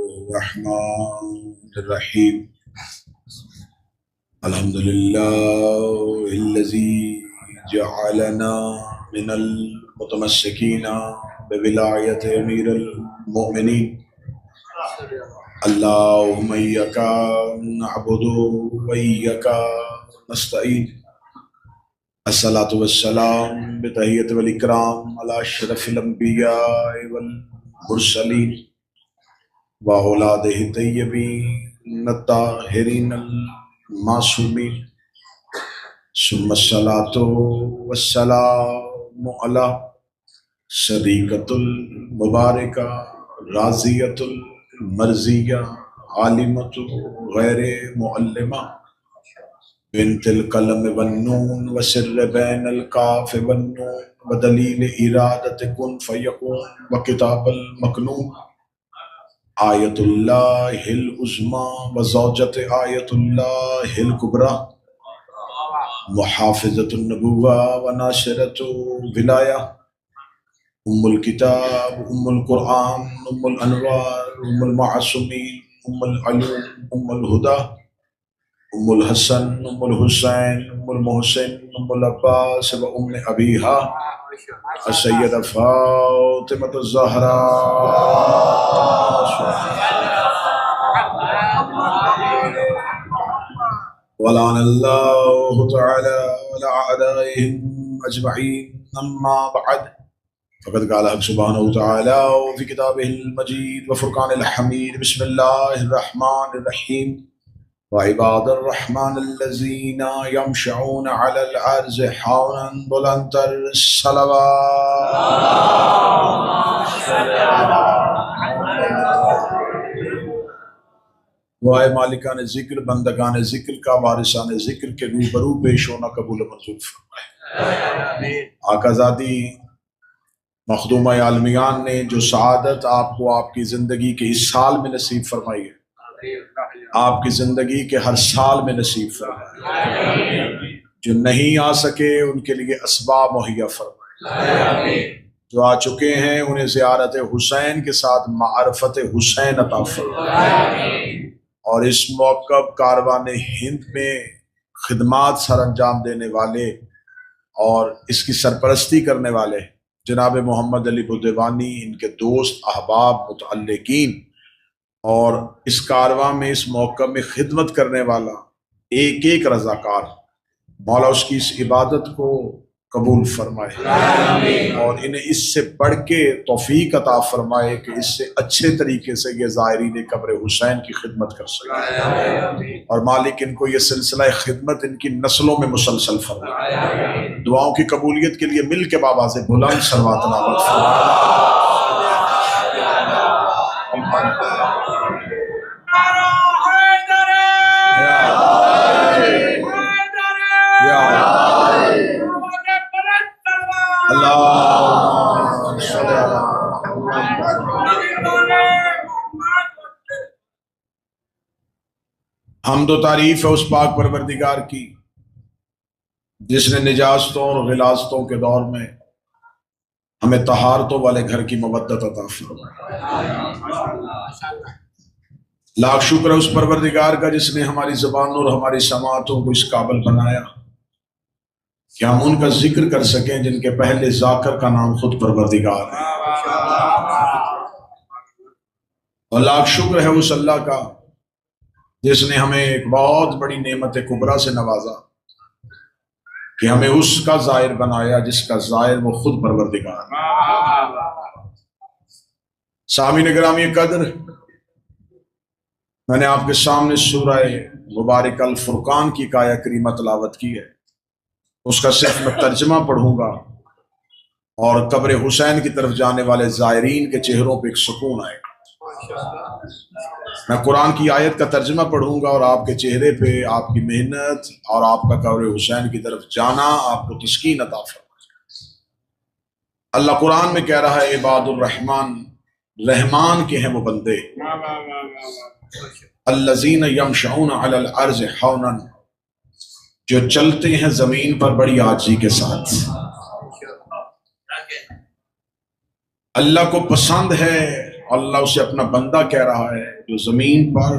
الرحمن الرحیم الحمد للہ الذی جعلنا من المتمسکین بولایت امیر المؤمنین اللہم ایک نعبد و ایک نستعین الصلاۃ والسلام بتحیۃ والاکرام علی اشرف الانبیاء والمرسلین وأولادہ الطیبین الطاہرین المعصومین ثم الصلاۃ والسلام علی صدیقۃ المبارکہ راضیۃ المرضیہ عالمۃ غیر معلمہ بنت القلم والنون وسر بین القاف والنون ودلیل ارادت کن فیکون وکتاب المکنون آیت اللہ العظمی وزوجت آیت اللہ الکبریٰ محافظۃ النبوہ وناشرۃ ولایہ ام الکتاب ام القرآن ام الانوار ام المعصومین ام العلوم ام الہدی ام الحسن ام الحسین ام المحسن ام العباس و ام ابیہا السیدہ فاطمۃ الزہرا ولعن اللہ تعالی علی اعدائهم اجمعین اما بعد فقد قال حق سبحانہ وتعالی فی کتابہ المجید وفرقان الحمید بسم اللہ الرحمن الرحیم وعباد الرحمن الذین یمشون علی الارض حونا بلند الصلوات وائے مالکان ذکر بندگان ذکر کا وارثان ذکر کے روبرو پیش ہونا قبول منظور فرمائے۔ آقا زادی مخدومہ عالمیان نے جو سعادت آپ کو آپ کی زندگی کے اس سال میں نصیب فرمائی ہے، آپ کی زندگی کے ہر سال میں نصیب فرمائے۔ جو نہیں آ سکے ان کے لیے اسباب مہیا فرمائے، جو آ چکے ہیں انہیں زیارت حسین کے ساتھ معرفت حسین عطا فرمائے، اور اس موقع کاروان ہند میں خدمات سر انجام دینے والے اور اس کی سرپرستی کرنے والے جناب محمد علی بدوانی، ان کے دوست احباب متعلقین اور اس کارواں میں اس موقع میں خدمت کرنے والا ایک ایک رضاکار، مولا اس کی اس عبادت کو قبول فرمائے اور انہیں اس سے بڑھ کے توفیق عطا فرمائے کہ اس سے اچھے طریقے سے یہ زائرین قبر حسین کی خدمت کر سکے، اور مالک ان کو یہ سلسلہ خدمت ان کی نسلوں میں مسلسل فرمائے۔ دعاؤں کی قبولیت کے لیے مل کے بابا سے بلند صلوات تلاوت فرمائے۔ حمد و تعریف ہے اس پاک پروردگار کی جس نے نجاستوں اور غلاظتوں کے دور میں ہمیں طہارتوں والے گھر کی مودت عطا فرمائی۔ لاکھ شکر ہے اس پروردگار کا جس نے ہماری زبانوں اور ہماری سماعتوں کو اس قابل بنایا کہ ہم ان کا ذکر کر سکیں جن کے پہلے ذاکر کا نام خود پروردگار ہے، اور لاکھ شکر ہے اس اللہ کا جس نے ہمیں ایک بہت بڑی نعمت کبریٰ سے نوازا کہ ہمیں اس کا زائر بنایا جس کا زائر وہ خود پروردگار ہے۔ سامعین گرامی قدر، میں نے آپ کے سامنے سورہ مبارک الفرقان کی آیہ کریمہ تلاوت کی ہے، اس کا صرف میں ترجمہ پڑھوں گا اور قبر حسین کی طرف جانے والے زائرین کے چہروں پہ ایک سکون آئے گا۔ میں قرآن کی آیت کا ترجمہ پڑھوں گا اور آپ کے چہرے پہ آپ کی محنت اور آپ کا قبر حسین کی طرف جانا آپ کو تسکین عطا فرمائے۔ اللہ قرآن میں کہہ رہا ہے عباد الرحمن، رحمان کے ہیں وہ بندے، الذین یمشون علی الارض حونا، جو چلتے ہیں زمین پر بڑی عاجزی کے ساتھ۔ اللہ کو پسند ہے اللہ اسے اپنا بندہ کہہ رہا ہے جو زمین پر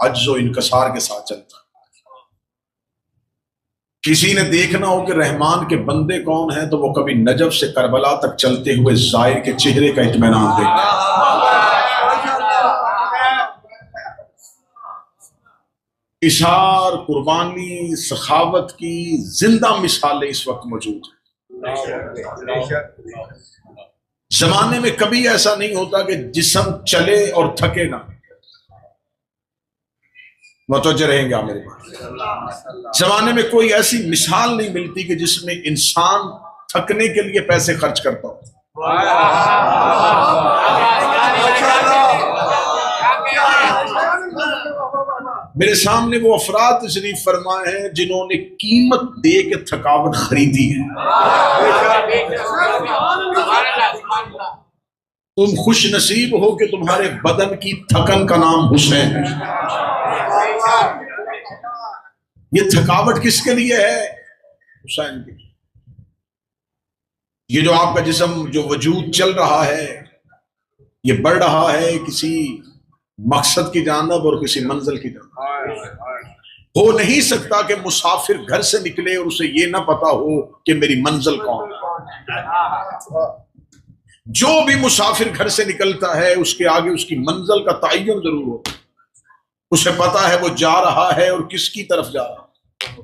عجز و انکسار کے ساتھ چلتا ہے۔ کسی نے دیکھنا ہو کہ رحمان کے بندے کون ہیں تو وہ کبھی نجف سے کربلا تک چلتے ہوئے زائر کے چہرے کا اطمینان دیکھتا ہے۔ اشار، قربانی، سخاوت کی زندہ مثالیں اس وقت موجود ہیں۔ زمانے میں کبھی ایسا نہیں ہوتا کہ جسم چلے اور تھکے نہ۔ متوجہ رہیں گے میرے پاس، زمانے میں کوئی ایسی مثال نہیں ملتی کہ جس میں انسان تھکنے کے لیے پیسے خرچ کرتا ہو۔ میرے سامنے وہ افراد تشریف فرمائے ہیں جنہوں نے قیمت دے کے تھکاوٹ خریدی ہے۔ تم خوش نصیب ہو کہ تمہارے بدن کی تھکن کا نام حسین ہے۔ یہ تھکاوٹ کس کے لیے ہے؟ حسین کے لیے۔ یہ جو آپ کا جسم، جو وجود چل رہا ہے، یہ بڑھ رہا ہے کسی مقصد کی جانب اور کسی منزل کی جانب۔ ہو نہیں سکتا کہ مسافر گھر سے نکلے اور اسے یہ نہ پتا ہو کہ میری منزل کون ہے۔ جو بھی مسافر گھر سے نکلتا ہے اس کے آگے اس کی منزل کا تعین ضرور ہوتا ہے، اسے پتا ہے وہ جا رہا ہے اور کس کی طرف جا رہا ہے۔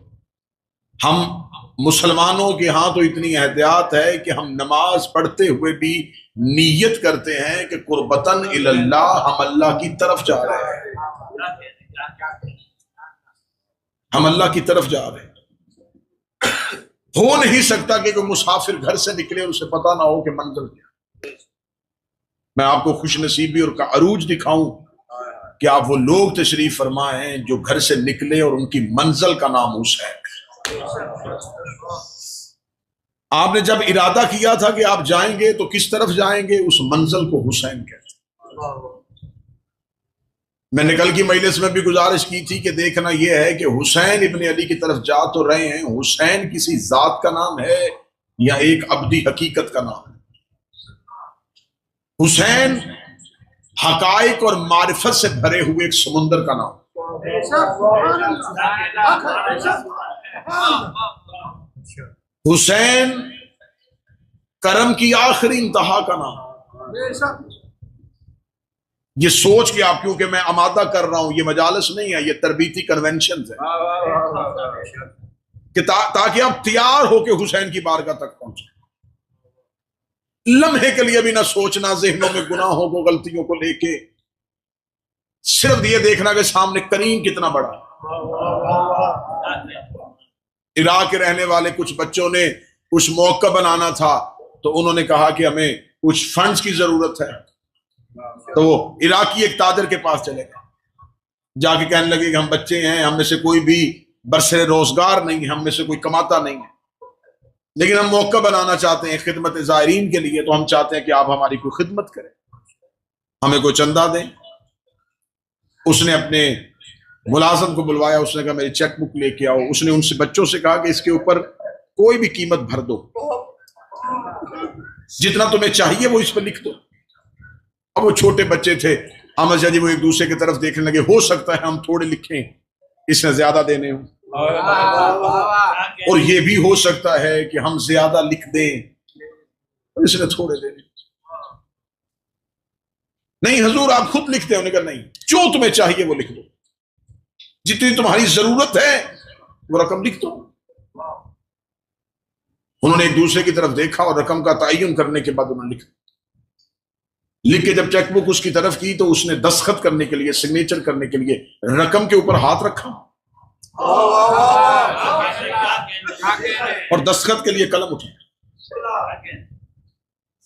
ہم مسلمانوں کے ہاں تو اتنی احتیاط ہے کہ ہم نماز پڑھتے ہوئے بھی نیت کرتے ہیں کہ قربتاً اللہ، ہم اللہ کی طرف جا رہے ہیں، ہم اللہ کی طرف جا رہے ہیں۔ ہو نہیں سکتا کہ کوئی مسافر گھر سے نکلے اور اسے پتا نہ ہو کہ منزل کیا۔ میں آپ کو خوش نصیبی اور کا عروج دکھاؤں کہ آپ وہ لوگ تشریف فرما ہیں جو گھر سے نکلے اور ان کی منزل کا نام حسین ہے۔ آپ نے جب ارادہ کیا تھا کہ آپ جائیں گے تو کس طرف جائیں گے؟ اس منزل کو حسین کہتے ہیں۔ میں نے کل کی مجلس میں بھی گزارش کی تھی کہ دیکھنا یہ ہے کہ حسین ابن علی کی طرف جا تو رہے ہیں، حسین کسی ذات کا نام ہے یا ایک ابدی حقیقت کا نام ہے؟ حسین حقائق اور معرفت سے بھرے ہوئے ایک سمندر کا نام۔ حسین کرم کی آخری انتہا کا نام۔ یہ سوچ کے آپ، کیونکہ میں آمادہ کر رہا ہوں، یہ مجالس نہیں ہے، یہ تربیتی کنونشنز ہے کہ تاکہ آپ تیار ہو کے حسین کی بارگاہ تک پہنچیں۔ لمحے کے لیے بھی نہ سوچنا ذہنوں میں گناہوں کو، غلطیوں کو لے کے، صرف یہ دیکھنا کہ سامنے کریم کتنا بڑا ہے۔ عراق کے رہنے والے کچھ بچوں نے کچھ موقع بنانا تھا تو انہوں نے کہا کہ ہمیں کچھ فنڈز کی ضرورت ہے، تو وہ عراقی ایک تاجر کے پاس چلے گئے، جا کے کہنے لگے کہ ہم بچے ہیں، ہم میں سے کوئی بھی برسر روزگار نہیں ہے، ہم میں سے کوئی کماتا نہیں ہے، لیکن ہم موقع بنانا چاہتے ہیں خدمت زائرین کے لیے، تو ہم چاہتے ہیں کہ آپ ہماری کوئی خدمت کریں، ہمیں کوئی چندہ دیں۔ اس نے اپنے ملازم کو بلوایا، اس نے کہا میری چیک بک لے کے آؤ۔ اس نے ان سے بچوں سے کہا کہ اس کے اوپر کوئی بھی قیمت بھر دو، جتنا تمہیں چاہیے وہ اس پہ لکھ دو۔ اب وہ چھوٹے بچے تھے، احمد شاہ جی وہ ایک دوسرے کی طرف دیکھنے لگے، ہو سکتا ہے ہم تھوڑے لکھیں، اس نے زیادہ دینے ہوں، اور یہ بھی ہو سکتا ہے کہ ہم زیادہ لکھ دیں، اس نے تھوڑے دینے۔ نہیں حضور آپ خود لکھتے ہیں؟ انہوں نے کہا نہیں، جو تمہیں چاہیے وہ لکھ دو، جتنی تمہاری ضرورت ہے وہ رقم لکھ دو۔ انہوں نے ایک دوسرے کی طرف دیکھا اور رقم کا تعین کرنے کے بعد انہوں نے لکھ کے جب چیک بک اس کی طرف کی تو اس نے دستخط کرنے کے لیے، سگنیچر کرنے کے لیے رقم کے اوپر ہاتھ رکھا اور دستخط کے لیے قلم اٹھایا۔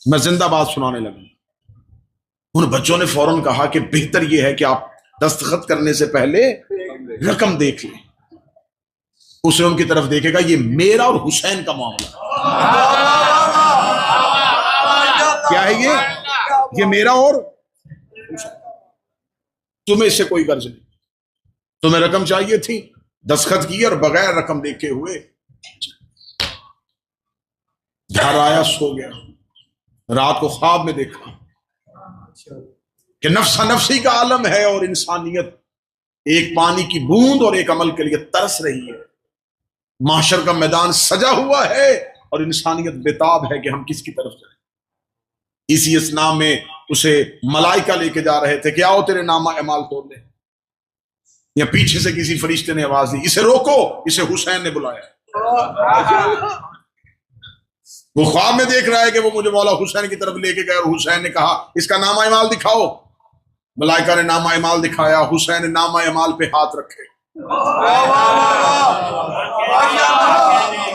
میں زندہ بات سنانے لگا۔ ان بچوں نے فوراً کہا کہ بہتر یہ ہے کہ آپ دستخط کرنے سے پہلے رقم دیکھ لیں۔ اس نے ان کی طرف دیکھے گا، یہ میرا اور حسین کا معاملہ کیا ہے، یہ میرا اور تمہیں اس سے کوئی غرض نہیں، تمہیں رقم چاہیے تھی، دستخط کی اور بغیر رقم دیکھے ہوئے گھر آیا، سو گیا۔ رات کو خواب میں دیکھا کہ نفسا نفسی کا عالم ہے اور انسانیت ایک پانی کی بوند اور ایک عمل کے لیے ترس رہی ہے. محشر کا میدان سجا ہوا ہے اور انسانیت بےتاب ہے کہ ہم کس کی طرف جائیں. اسی اسنا میں اسے ملائکہ لے کے جا رہے تھے کہ آؤ تیرے نامہ اعمال کھول لیں. یا پیچھے سے کسی فرشتے نے آواز دی اسے روکو، اسے حسین نے بلایا. وہ خواب میں دیکھ رہا ہے کہ وہ مجھے مولا حسین کی طرف لے کے گئے اور حسین نے کہا اس کا نامہ اعمال دکھاؤ. ملائکہ نے نامہ اعمال دکھایا. حسین نے نامہ اعمال پہ ہاتھ رکھے.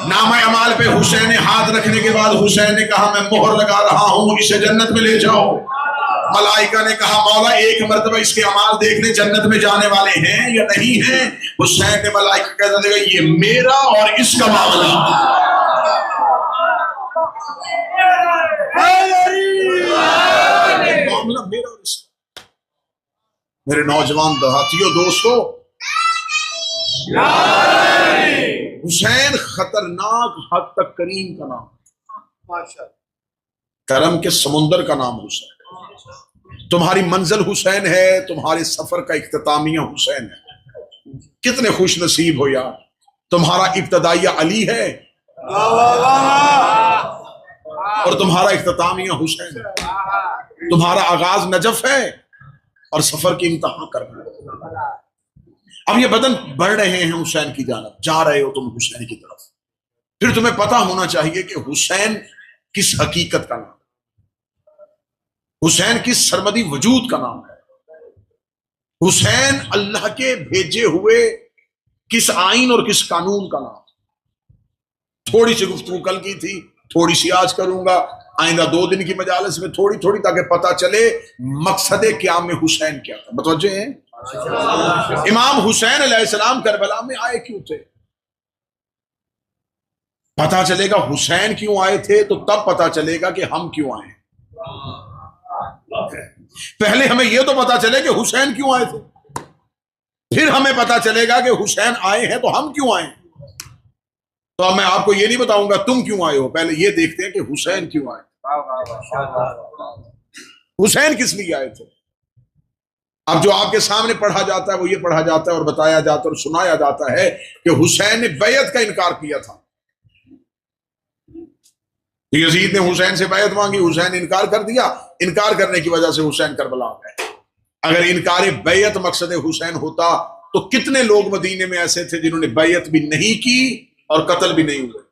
نامہ اعمال پہ حسین نے ہاتھ رکھنے کے بعد حسین نے کہا میں مہر لگا رہا ہوں، اسے جنت میں لے جاؤ. ملائکہ نے کہا مولا ایک مرتبہ اس کے اعمال دیکھنے جنت میں جانے والے ہیں یا نہیں ہیں. حسین نے ملائکہ کہتا تھا یہ میرا اور اس کا معاملہ. معاملہ میرا اور اس کا. میرے نوجوان دیہاتیوں دوستو، حسین خطرناک حد تک کریم کا نام، کرم کے سمندر کا نام حسین. تمہاری منزل حسین ہے، تمہارے سفر کا اختتامیہ حسین ہے. کتنے خوش نصیب ہو یار، تمہارا ابتدائیہ علی ہے اور تمہارا اختتامیہ حسین ہے. تمہارا آغاز نجف ہے اور سفر کی انتہا کرنا. اب یہ بدن بڑھ رہے ہیں حسین کی جانب، جا رہے ہو تم حسین کی طرف. پھر تمہیں پتا ہونا چاہیے کہ حسین کس حقیقت کا نام، حسین کس سرمدی وجود کا نام ہے. حسین اللہ کے بھیجے ہوئے کس آئین اور کس قانون کا نام. تھوڑی سی گفتگو کل کی تھی، تھوڑی سی آج کروں گا، آئندہ 2 دن کی مجالس میں تھوڑی تھوڑی، تاکہ پتا چلے مقصد قیام میں حسین کیا تھا. متوجہ ہیں؟ امام حسین علیہ السلام کربلا میں آئے کیوں تھے؟ پتا چلے گا حسین کیوں آئے تھے تو تب پتا چلے گا کہ ہم کیوں آئے. پہلے ہمیں یہ تو پتا چلے کہ حسین کیوں آئے تھے، پھر ہمیں پتا چلے گا کہ حسین آئے ہیں تو ہم کیوں آئے. تو اب میں آپ کو یہ نہیں بتاؤں گا تم کیوں آئے ہو، پہلے یہ دیکھتے ہیں کہ حسین کیوں آئے. حسین کس لیے آئے تھے؟ اب جو آپ کے سامنے پڑھا جاتا ہے وہ یہ پڑھا جاتا ہے اور بتایا جاتا ہے اور سنایا جاتا ہے کہ حسین نے بیعت کا انکار کیا تھا. یزید نے حسین سے بیعت مانگی، حسین نے انکار کر دیا. انکار کرنے کی وجہ سے حسین کربلا آ گئے. اگر انکار بیعت مقصد حسین ہوتا تو کتنے لوگ مدینے میں ایسے تھے جنہوں نے بیعت بھی نہیں کی اور قتل بھی نہیں ہوئے.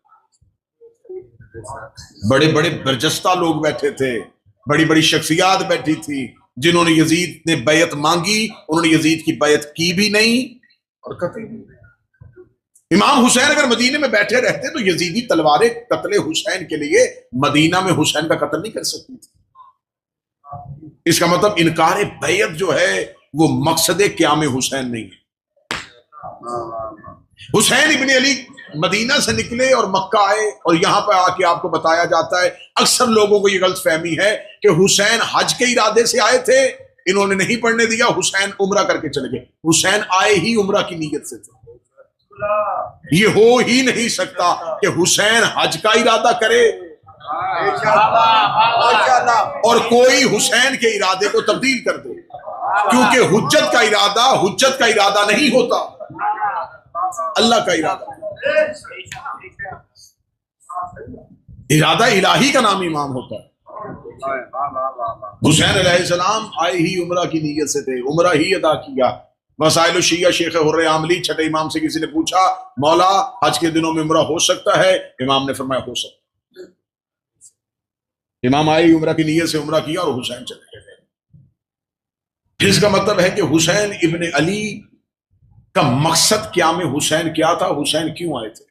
بڑے بڑے برجستہ لوگ بیٹھے تھے، بڑی بڑی شخصیات بیٹھی تھی جنہوں نے یزید نے بیعت مانگی، انہوں نے یزید کی بیعت کی بھی نہیں اور قتل بھی نہیں. امام حسین اگر مدینے میں بیٹھے رہتے تو یزیدی تلواریں قتل حسین کے لیے مدینہ میں حسین کا قتل نہیں کر سکتی تھی. اس کا مطلب انکار بیعت جو ہے وہ مقصد قیام حسین نہیں ہے. حسین ابن علی مدینہ سے نکلے اور مکہ آئے اور یہاں پہ آ کے آپ کو بتایا جاتا ہے، اکثر لوگوں کو یہ غلط فہمی ہے کہ حسین حج کے ارادے سے آئے تھے، انہوں نے نہیں پڑھنے دیا، حسین عمرہ کر کے چلے گئے. حسین آئے ہی عمرہ کی نیت سے تھے. یہ ہو ہی نہیں سکتا کہ حسین حج کا ارادہ کرے اور کوئی حسین کے ارادے کو تبدیل کر دے، کیونکہ حجت کا ارادہ نہیں ہوتا، اللہ کا ارادہ الہی کا نام امام ہوتا ہے. حسین علیہ السلام آئے ہی عمرہ کی نیت سے تھے، عمرہ ہی ادا کیا. وسائل الشیعہ شیخ حر عاملی چھٹے امام سے کسی نے پوچھا مولا حج کے دنوں میں عمرہ ہو سکتا ہے؟ امام نے فرمایا ہو سکتا ہے. امام آئے عمرہ کی نیت سے عمرہ کیا اور حسین چلے گئے. اس کا مطلب ہے کہ حسین ابن علی کا مقصد قیام حسین کیا تھا، حسین کیوں آئے تھے؟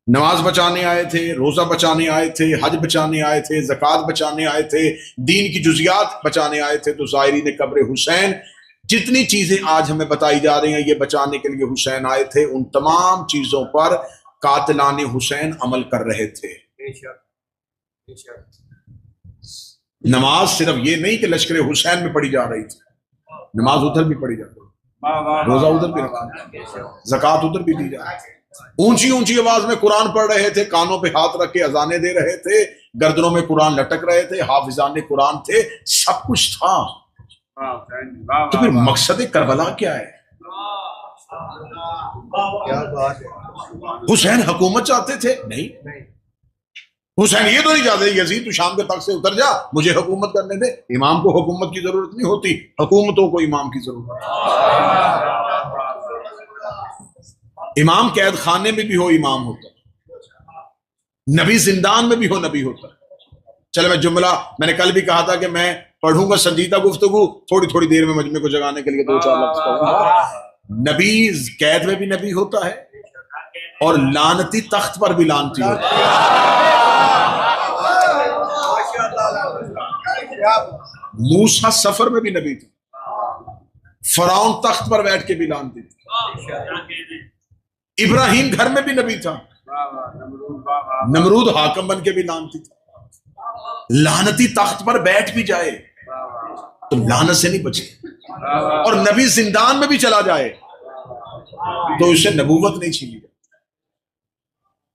نماز بچانے آئے تھے، روزہ بچانے آئے تھے، حج بچانے آئے تھے، زکوٰۃ بچانے آئے تھے، دین کی جزیات بچانے آئے تھے. تو زائرین قبر حسین جتنی چیزیں آج ہمیں بتائی جا رہی ہیں یہ بچانے کے لیے حسین آئے تھے، ان تمام چیزوں پر قاتلان حسین عمل کر رہے تھے. نماز صرف یہ نہیں کہ لشکر حسین میں پڑھی جا رہی تھی، نماز ادھر بھی پڑھی جاتی، روزہ ادھر بھی رکھا، زکوٰۃ ادھر بھی دی جاتی. اونچی اونچی آواز میں قرآن پڑھ رہے تھے، کانوں پہ ہاتھ رکھ کے اذانیں دے رہے تھے، گردنوں میں قرآن لٹک رہے تھے، حافظان قرآن تھے، سب کچھ تھا. تو پھر مقصد کربلا کیا ہے؟ حسین حکومت چاہتے تھے؟ نہیں، حسین یہ تو نہیں چاہتے یزید تو شام کے تخت سے اتر جا مجھے حکومت کرنے دے. امام کو حکومت کی ضرورت نہیں ہوتی، حکومتوں کو امام کی ضرورت ہے. امام قید خانے میں بھی ہو امام ہوتا ہے، نبی زندان میں بھی ہو نبی ہوتا ہے. چلے میں جملہ میں نے کل بھی کہا تھا کہ میں پڑھوں گا سنجیدہ گفتگو، تھوڑی تھوڑی دیر میں مجمع کو جگانے کے لیے 2-4 لفظ کہوں گا. نبی قید میں بھی نبی ہوتا ہے اور لعنتی تخت پر بھی لعنتی ہوتا ہے. موسیٰ سفر میں بھی نبی تھا، فرعون تخت پر بیٹھ کے بھی لعنتی تھا. ابراہیم گھر میں بھی نبی تھا، نمرود حاکم بن کے بھی لعنتی تھا. لعنتی تخت پر بیٹھ بھی جائے تو لعنت سے نہیں بچے، اور نبی زندان میں بھی چلا جائے تو اسے نبوت نہیں چھینی جاتی.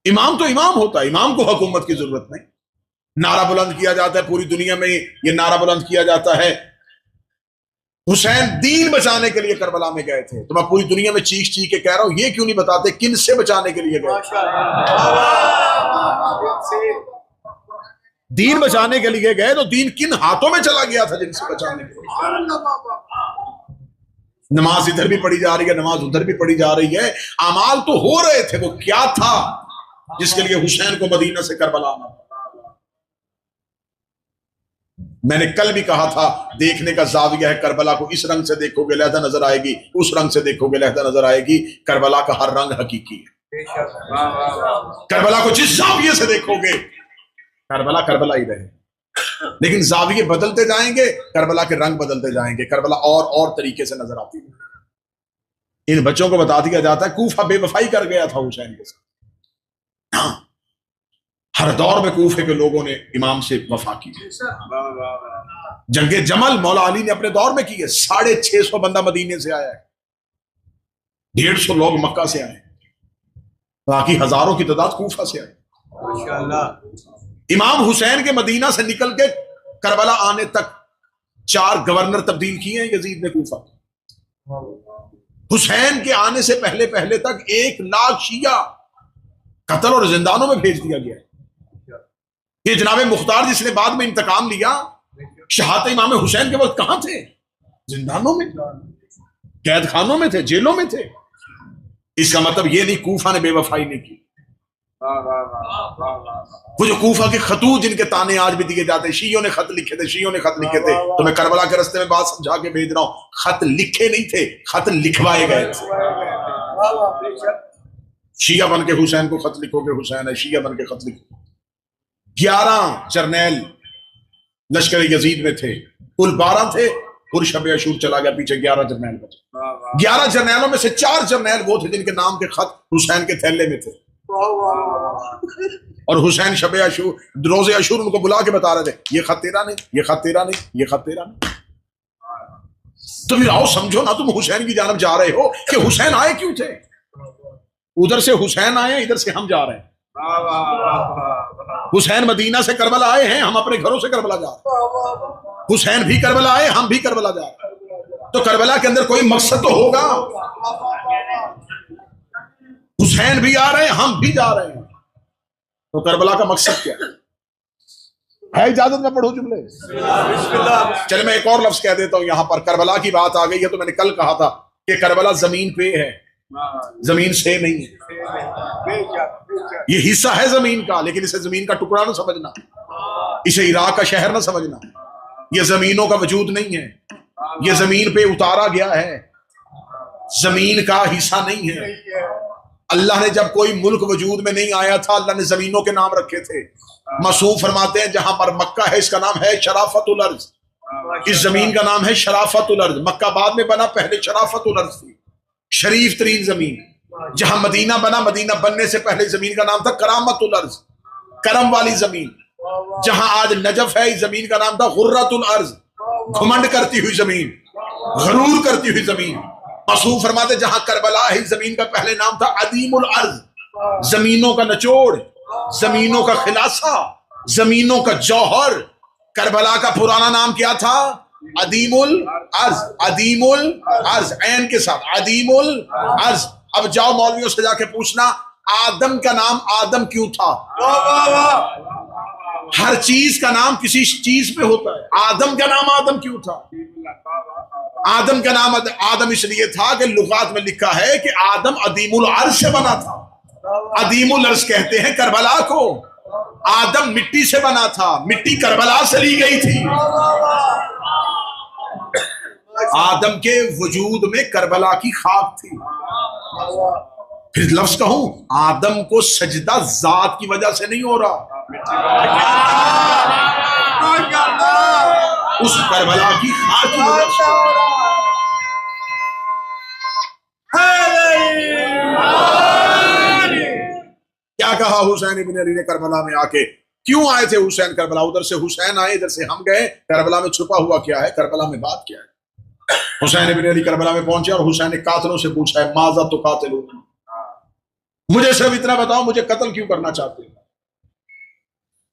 امام تو امام ہوتا ہے، امام کو حکومت کی ضرورت نہیں. نعرہ بلند کیا جاتا ہے پوری دنیا میں، یہ نعرہ بلند کیا جاتا ہے حسین دین بچانے کے لیے کربلا میں گئے تھے. تو میں پوری دنیا میں چیخ چیخ کے کہہ رہا ہوں، یہ کیوں نہیں بتاتے کن سے بچانے کے لیے گئے؟ دین بچانے کے لیے گئے تو دین کن ہاتھوں میں چلا گیا تھا جن سے بچانے کے لیے؟ نماز ادھر بھی پڑھی جا رہی ہے، نماز ادھر بھی پڑھی جا رہی ہے، اعمال تو ہو رہے تھے. وہ کیا تھا جس کے لیے حسین کو مدینہ سے کربلا آنا؟ میں نے کل بھی کہا تھا دیکھنے کا زاویہ ہے. کربلا کو اس رنگ سے دیکھو گے لہدہ نظر آئے گی، اس رنگ سے دیکھو گے لہدہ نظر آئے گی. کربلا کا ہر رنگ حقیقی ہے. کربلا کو جس زاویے سے دیکھو گے کربلا کربلا ہی رہے، لیکن زاویے بدلتے جائیں گے، کربلا کے رنگ بدلتے جائیں گے، کربلا اور طریقے سے نظر آتی ہے. ان بچوں کو بتا دیا جاتا ہے کوفہ بے وفائی کر گیا تھا حسین کے ساتھ. ہر دور میں کوفے کے لوگوں نے امام سے وفا کی. جنگ جمل مولا علی نے اپنے دور میں کی ہے. 650 بندہ مدینے سے آیا ہے، 150 لوگ مکہ سے آئے، باقی ہزاروں کی تعداد کوفہ سے آئے. امام حسین کے مدینہ سے نکل کے کربلا آنے تک 4 گورنر تبدیل کیے ہیں یزید نے کوفہ. حسین کے آنے سے پہلے تک 1 لاکھ شیعہ قتل اور زندانوں میں بھیج دیا گیا. یہ جناب مختار جس نے بعد میں انتقام لیا، شہادت امام حسین کے وقت کہاں تھے؟ زندانوں میں، قید خانوں میں تھے، جیلوں میں تھے. اس کا مطلب یہ نہیں کوفہ نے بے وفائی نہیں کی. وہ جو کوفہ کے خطوط جن کے تانے آج بھی دیے جاتے ہیں، شیعوں نے خط لکھے تھے، تو میں کربلا کے رستے میں بات سمجھا کے بھیج رہا ہوں. خط لکھے نہیں تھے، خط لکھوائے گئے تھے. شیعہ بن کے حسین کو خط لکھو گے حسین ہے، شیعہ بن کے خط لکھو. 11 جرنیل لشکر یزید میں تھے، کل 12 تھے، پور شب عاشور چلا گیا پیچھے، 11 جرنیل بچے. 11 جرنیلوں میں سے 4 جرنیل وہ تھے جن کے نام کے خط حسین کے تھیلے میں تھے، اور حسین شب عاشور روز عاشور ان کو بلا کے بتا رہے تھے یہ خط تیرا نہیں، یہ خط تیرا نہیں، یہ خط تیرا نہیں. تو پھر آؤ سمجھو نا، تم حسین کی جانب جا رہے ہو کہ حسین آئے کیوں تھے؟ ادھر سے حسین آئے ہیں، ادھر سے ہم جا رہے ہیں. حسین مدینہ سے کربلا آئے ہیں، ہم اپنے گھروں سے کربلا جا رہے ہیں. حسین بھی کربلا آئے، ہم بھی کربلا جا رہے ہیں. تو کربلا کے اندر کوئی مقصد تو ہوگا. حسین بھی آ رہے ہیں، ہم بھی جا رہے ہیں، تو کربلا کا مقصد کیا ہے؟ اجازت میں پڑھوں جملے؟ چلے میں ایک اور لفظ کہہ دیتا ہوں. یہاں پر کربلا کی بات آ گئی ہے تو میں نے کل کہا تھا کہ کربلا زمین پہ ہے، زمین سے نہیں ہے. یہ حصہ ہے زمین کا، لیکن اسے زمین کا ٹکڑا نہ سمجھنا، اسے عراق کا شہر نہ سمجھنا. یہ زمینوں کا وجود نہیں ہے، یہ زمین پہ اتارا گیا ہے، زمین کا حصہ نہیں ہے. اللہ نے جب کوئی ملک وجود میں نہیں آیا تھا، اللہ نے زمینوں کے نام رکھے تھے. معصوم فرماتے ہیں جہاں پر مکہ ہے اس کا نام ہے شرافت الارض، اس زمین کا نام ہے شرافت الارض. مکہ بعد میں بنا، پہلے شرافت الارض تھی، شریف ترین زمین. جہاں مدینہ بنا، مدینہ بننے سے پہلے زمین کا نام تھا کرامت الارض، کرم والی زمین. جہاں آج نجف ہے اس زمین کا نام تھا غرۃ الارض، گھمنڈ کرتی ہوئی زمین، غرور کرتی ہوئی زمین. معصوم فرماتے جہاں کربلا ہے اس زمین کا پہلے نام تھا عدیم الارض، زمینوں کا نچوڑ، زمینوں کا خلاصہ، زمینوں کا جوہر. کربلا کا پرانا نام کیا تھا؟ عدیم العرض، عدیم العرض عین کے ساتھ، عدیم العرض. اب جاؤ مولویوں سے جا کے پوچھنا آدم کا نام آدم کیوں تھا؟ ہر چیز کا نام کسی چیز پہ ہوتا ہے. آدم کا نام آدم کیوں تھا؟ آدم کا نام آدم اس لیے تھا کہ لغات میں لکھا ہے کہ آدم عدیم العرض سے بنا تھا. عدیم العرض کہتے ہیں کربلا کو. آدم مٹی سے بنا تھا، مٹی کربلا سے لی گئی تھی. آدم کے وجود میں کربلا کی خاک تھی. پھر لفظ کہوں آدم کو سجدہ ذات کی وجہ سے نہیں ہو رہا، اس کربلا کی خاک کی وجہ سے. کیا کہا حسین ابن علی نے کربلا میں آ کے؟ کیوں آئے تھے حسین کربلا؟ ادھر سے حسین آئے، ادھر سے ہم گئے. کربلا میں چھپا ہوا کیا ہے؟ کربلا میں بات کیا ہے؟ حسین ابن علی کربلا میں پہنچے اور حسین نے قاتلوں سے پوچھا ہے ماذا تو قاتلون، مجھے صرف اتنا بتاؤ مجھے قتل کیوں کرنا چاہتے ہیں؟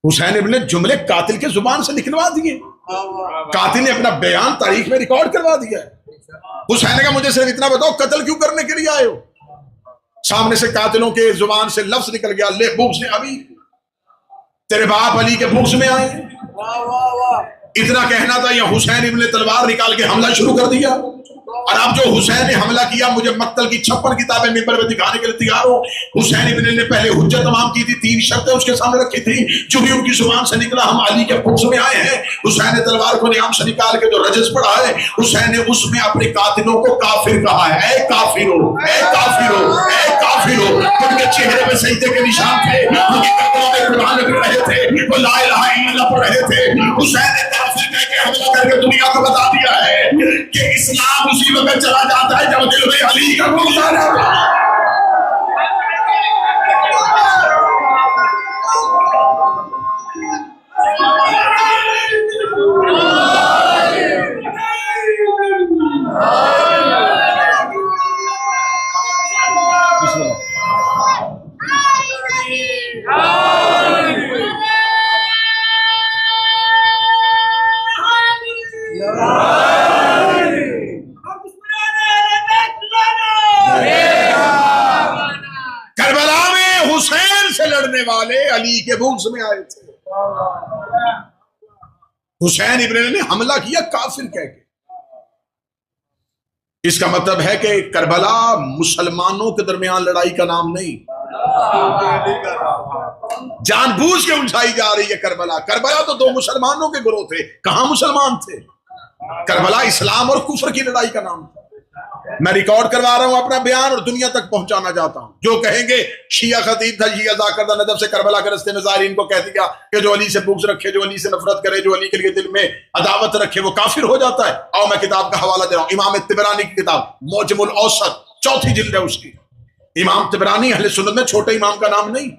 حسین ابن نے جملے قاتل کے زبان سے نکلوا دیے. قاتل نے اپنا بیان تاریخ میں ریکارڈ کروا دیا ہے. حسین نے کہا مجھے صرف اتنا بتاؤ قتل کیوں کرنے کے لیے آئے ہو؟ سامنے سے قاتلوں کے زبان سے لفظ نکل گیا لے بغض ابی، تیرے باپ علی کے بغض میں آئے. اتنا کہنا تھا یا حسین ابن نے تلوار نکال کے حملہ شروع کر دیا. اور اب جو حسین نے حملہ کیا مجھے مقتل کی 56 کتابیں ممبر میں دکھانے کے لیے تیار ہو. حسین ابن نے پہلے حجت تمام کی تھی، 3 شرطیں اس کے سامنے رکھی تھی. جو بھی ان کی زبان سے نکلا ہم علی کے بغض میں آئے ہیں. حسین نے تلوار کو نیام سے نکال کے جو رجز پڑھا ہے حسین نے اس میں اپنے قاتلوں کو کافر کہا ہے. اے کافرو، اے کافرو، اے کافرو. ان کے چہرے میں سجدے کے نشان تھے، ان کی گردنوں میں قرآن پڑھ رہے تھے، وہ لا الہ الا اللہ پڑھ رہے تھے. حسین نے کافر کہہ کے حملہ کر کے دنیا کو بتا دیا ہے کہ اسلام اسی وقت چلا جاتا ہے جب دل میں علی کا بغض آ جاتا ہے. علی کے بغض میں آئے تھے. حسین ابن نے حملہ کیا کافر کہہ کے. اس کا مطلب ہے کہ کربلا مسلمانوں کے درمیان لڑائی کا نام نہیں. جان بوجھ کے الجھائی جا رہی ہے کربلا. کربلا تو 2 مسلمانوں کے گروہ تھے، کہاں مسلمان تھے؟ کربلا اسلام اور کفر کی لڑائی کا نام تھا. میں ریکارڈ کروا رہا ہوں اپنا بیان اور دنیا تک پہنچانا چاہتا ہوں. جو کہیں گے شیعہ خطیب تھا، شیعہ ذاکردہ ندب سے کربلا کے رستے میں زائرین کو کہہ دیا کہ جو علی سے بغض رکھے، جو علی سے نفرت کرے، جو علی کے لیے دل میں عداوت رکھے وہ کافر ہو جاتا ہے. اور میں کتاب کا حوالہ دے رہا ہوں، امام طبرانی کی کتاب معجم الاوسط 4 جلد ہے اس کی. امام طبرانی اہل سنت میں چھوٹے امام کا نام نہیں،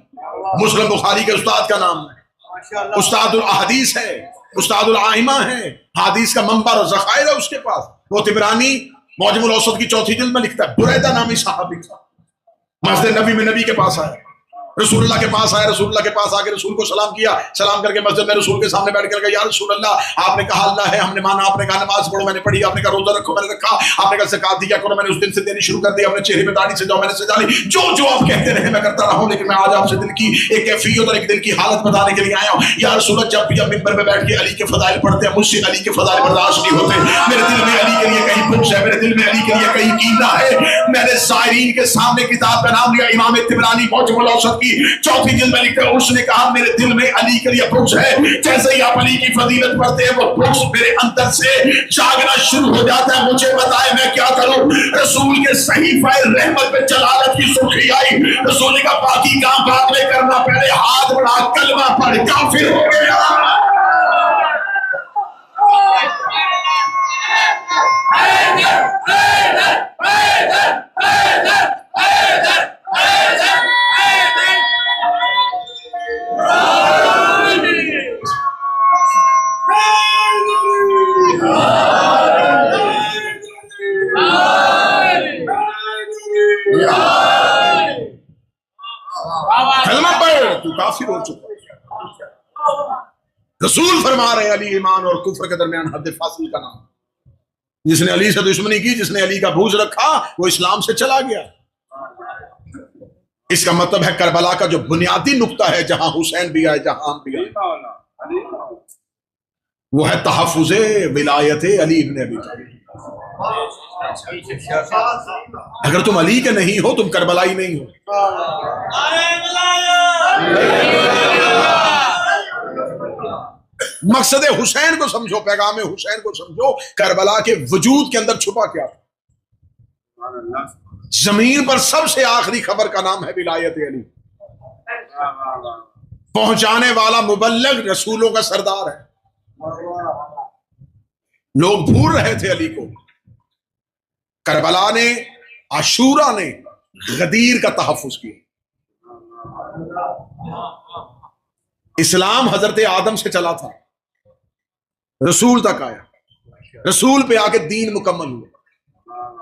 مسلم بخاری کے استاد کا نام ہے. استاد الاحادیث ہے، استاد الائمہ ہے، حدیث کا منبر اور ذخائر ہے اس کے پاس. وہ طبرانی معجم الاوسط کی 4 جلد میں لکھتا ہے بریدہ نامی صحابی تھا، مسجد نبی میں نبی کے پاس آیا، رسول اللہ کے پاس آئے، رسول اللہ کے پاس آ کے رسول کو سلام کیا، سلام کر کے مسجد میں رسول کے سامنے بیٹھ کر کہا یا رسول اللہ آپ نے کہا اللہ ہے، ہم نے مانا، آپ نے کہا نماز پڑھو، میں نے پڑھی، آپ نے کہا روزہ رکھو، میں نے رکھا، آپ نے کہا زکات دیا کرو، میں نے اس دن سے دینی شروع کر دی، اپنے چہرے پہ داڑھی سے جاؤ، میں نے سجا لی، جو جو آپ کہتے رہے میں کرتا رہا ہوں، لیکن میں آج آپ سے دل کی ایک کیفیت اور ایک دل کی حالت بتانے کے لیے آیا ہوں. یا رسول اللہ جب بھی ممبر پہ بیٹھ کے علی کے فضائل پڑھتے ہیں مجھ سے علی کے فضائل برداشت نہیں ہوتے. میرے دل میں علی کے لیے کہیں بغض ہے، میرے دل میں علی کے لیے کہیں کینہ ہے. میں نے زائرین کے سامنے کتاب کا نام لیا امام طبرانی معجم الاوسط کی 4 جلد میں لکھتے ہیں. اس نے کہا میرے دل میں علی کے لیے بغض ہے، جیسے ہی آپ علی کی فضیلت پڑھتے ہیں وہ بغض میرے اندر سے جاگنا شروع ہو جاتا ہے. مجھے بتائے میں کیا کروں؟ رسول کے صحیفہ رحمت پہ جلالت کی سرخی آئی. رسول نے کہا باقی کام بعد میں کرنا، پہلے ہاتھ بڑھا کلمہ پڑھ، کافر ہو گیا. کلمہ پڑھ، تو کافر ہو چکا. رسول فرما رہے علی ایمان اور کفر کے درمیان حد فاصل کا نام. جس نے علی سے دشمنی کی، جس نے علی کا بغض رکھا، وہ اسلام سے چلا گیا. اس کا مطلب ہے کربلا کا جو بنیادی نقطہ ہے، جہاں حسین بھی آئے، جہاں ہم بھی آئے، وہ ہے تحفظ ولایت علی ابن ابی طالب. اگر تم علی کے نہیں ہو، تم کربلائی نہیں ہو. مقصد حسین کو سمجھو، پیغام حسین کو سمجھو. کربلا کے وجود کے اندر چھپا کیا تھا؟ زمین پر سب سے آخری خبر کا نام ہے ولایت علی. پہنچانے والا مبلغ رسولوں کا سردار ہے. لوگ بھول رہے تھے علی کو. کربلا نے، عاشورہ نے غدیر کا تحفظ کیا. اسلام حضرت آدم سے چلا تھا، رسول تک آیا. رسول پہ آ کے دین مکمل ہوا.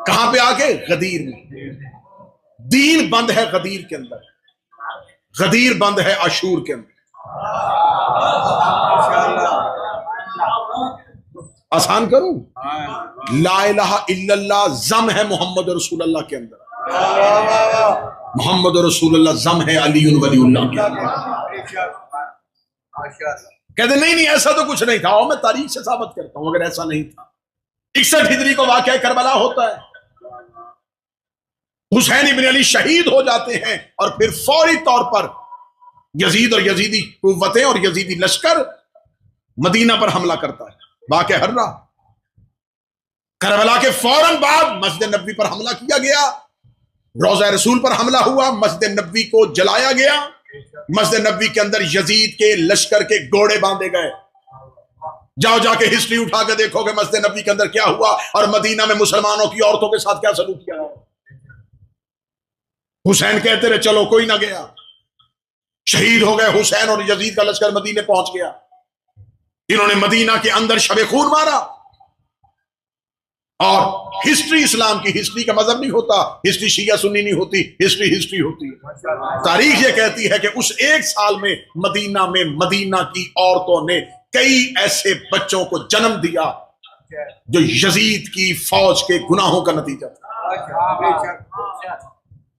کہاں پہ آ کے؟ غدیر میں. دین بند ہے غدیر کے اندر، غدیر بند ہے عاشور کے اندر. آسان کروں؟ لا الہ الا اللہ زم ہے محمد رسول اللہ کے اندر. محمد رسول اللہ زم ہے علی ولی اللہ کے اندر. کہتے نہیں ایسا تو کچھ نہیں تھا. میں تاریخ سے ثابت کرتا ہوں اگر ایسا نہیں تھا. 61 ہجری کو واقعہ کربلا ہوتا ہے. حسین ابن علی شہید ہو جاتے ہیں اور پھر فوری طور پر یزید اور یزیدی قوتیں اور یزیدی لشکر مدینہ پر حملہ کرتا ہے. واقعہ ہررا. کربلا کے فوراً بعد مسجد نبوی پر حملہ کیا گیا. روضہ رسول پر حملہ ہوا. مسجد نبوی کو جلایا گیا. مسجد نبوی کے اندر یزید کے لشکر کے گھوڑے باندھے گئے. جاؤ جا کے ہسٹری اٹھا کے دیکھو کہ مسجد نبوی کے اندر کیا ہوا اور مدینہ میں مسلمانوں کی عورتوں کے ساتھ کیا سلوک کیا. حسین کہتے رہے چلو کوئی نہ گیا. شہید ہو گئے حسین اور یزید کا لشکر مدینے پہنچ گیا. انہوں نے مدینہ کے اندر شب خون مارا. اور ہسٹری اسلام کی، ہسٹری کا مذہب نہیں ہوتا، ہسٹری شیعہ سنی نہیں ہوتی، ہسٹری ہوتی ہے. تاریخ یہ کہتی ہے کہ اس ایک سال میں مدینہ کی عورتوں نے کئی ایسے بچوں کو جنم دیا جو یزید کی فوج کے گناہوں کا نتیجہ تھا.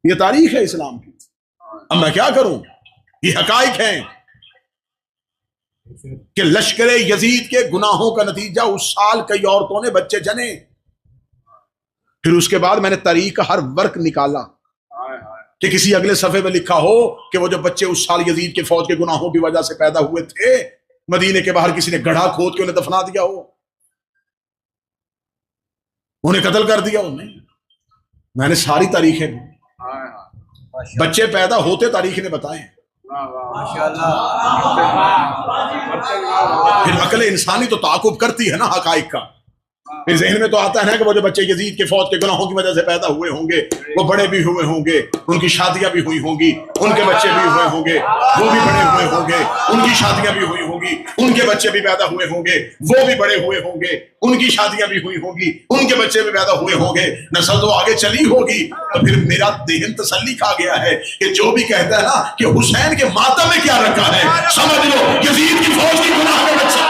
یہ تاریخ ہے اسلام کی. اب میں کیا کروں؟ یہ حقائق ہیں کہ لشکر یزید کے گناہوں کا نتیجہ اس سال کئی عورتوں نے بچے جنے. پھر اس کے بعد میں نے تاریخ کا ہر ورق نکالا کہ کسی اگلے صفحے میں لکھا ہو کہ وہ جو بچے اس سال یزید کے فوج کے گناہوں کی وجہ سے پیدا ہوئے تھے، مدینے کے باہر کسی نے گڑھا کھود کے انہیں دفنا دیا ہو، انہیں قتل کر دیا ہو. نہیں، میں نے ساری تاریخیں بھی، بچے پیدا ہوتے تاریخ نے بتائے. پھر عقل انسانی تو تعاقب کرتی ہے نا حقائق کا. پھر ذہن میں تو آتا ہے نا کہ وہ جو بچے یزید کے فوج کے گناہوں کی وجہ سے پیدا ہوئے ہوں گے وہ بڑے بھی ہوئے ہوں گے، ان کی شادیاں بھی ہوئی ہوں گی، ان کے بچے بھی ہوئے ہوں گے، وہ بھی بڑے ہوئے ہوں گے، ان کی شادیاں بھی ہوئی ہوں گی، ان کے بچے بھی پیدا ہوئے ہوں گے، وہ بھی بڑے ہوئے ہوں گے، ان کی شادیاں بھی ہوئی ہوں گی، ان کے بچے بھی پیدا ہوئے ہوں گے، نسل تو آگے چلی ہوگی. تو پھر میرا ذہن تسلی کھا گیا ہے کہ جو بھی کہتا ہے نا کہ حسین کے ماتم میں کیا رکھا ہے، سمجھ لو یزید کی فوج کی گناہ کے بچے.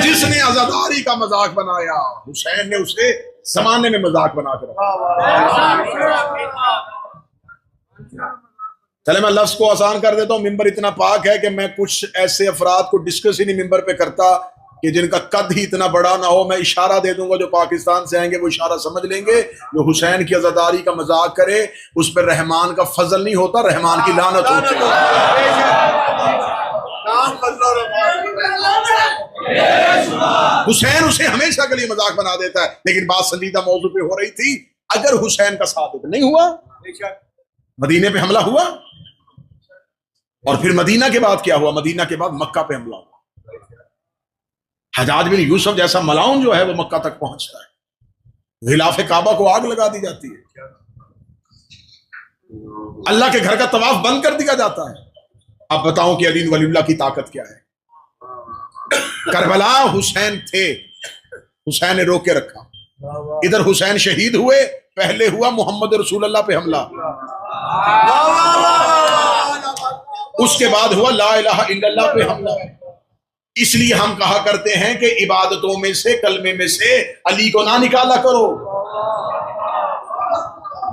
جس نے عزاداری کا مذاق بنایا، حسین نے اسے زمانے میں مذاق بنا کر رکھا. چلے میں لفظ کو آسان کر دیتا ہوں. ممبر اتنا پاک ہے کہ میں کچھ ایسے افراد کو ڈسکس ہی نہیں ممبر پہ کرتا کہ جن کا قد ہی اتنا بڑا نہ ہو. میں اشارہ دے دوں گا، جو پاکستان سے آئیں گے وہ اشارہ سمجھ لیں گے. جو حسین کی عزاداری کا مذاق کرے اس پہ رحمان کا فضل نہیں ہوتا، رحمان کی لعنت ہوتی ہے. حسین اسے ہمیشہ کے لیے مذاق بنا دیتا ہے. لیکن بات سنجیدہ موضوع پہ ہو رہی تھی. اگر حسین کا ساتھ نہیں ہوا، مدینے پہ حملہ ہوا، اور پھر مدینہ کے بعد کیا ہوا؟ مدینہ کے بعد مکہ پہ حملہ ہوا. حجاج بن یوسف جیسا ملاؤن جو ہے وہ مکہ تک پہنچتا ہے. غلاف کعبہ کو آگ لگا دی جاتی ہے. اللہ کے گھر کا طواف بند کر دیا جاتا ہے. اب بتاؤں کہ علی ولی اللہ کی طاقت کیا ہے؟ کربلا حسین تھے، حسین نے روک کے رکھا، ادھر حسین شہید ہوئے، پہلے ہوا محمد رسول اللہ پہ حملہ، اس کے بعد ہوا لا الہ الا اللہ پہ حملہ۔ اس لیے ہم کہا کرتے ہیں کہ عبادتوں میں سے، کلمے میں سے علی کو نہ نکالا کرو،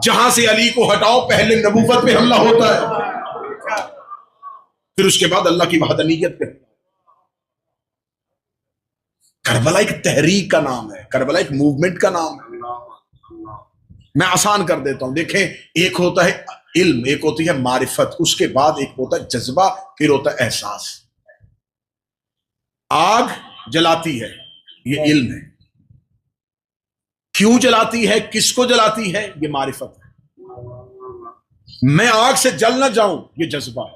جہاں سے علی کو ہٹاؤ پہلے نبوت پہ حملہ ہوتا ہے، پھر اس کے بعد اللہ کی وحدانیت پہ۔ کربلا ایک تحریک کا نام ہے، کربلا ایک موومنٹ کا نام ہے۔ میں آسان کر دیتا ہوں، دیکھیں ایک ہوتا ہے علم، ایک ہوتی ہے معرفت، اس کے بعد ایک ہوتا ہے جذبہ، پھر ہوتا ہے احساس۔ آگ جلاتی ہے، یہ علم ہے، کیوں جلاتی ہے، کس کو جلاتی ہے، یہ معرفت ہے۔ میں آگ سے جل نہ جاؤں، یہ جذبہ ہے،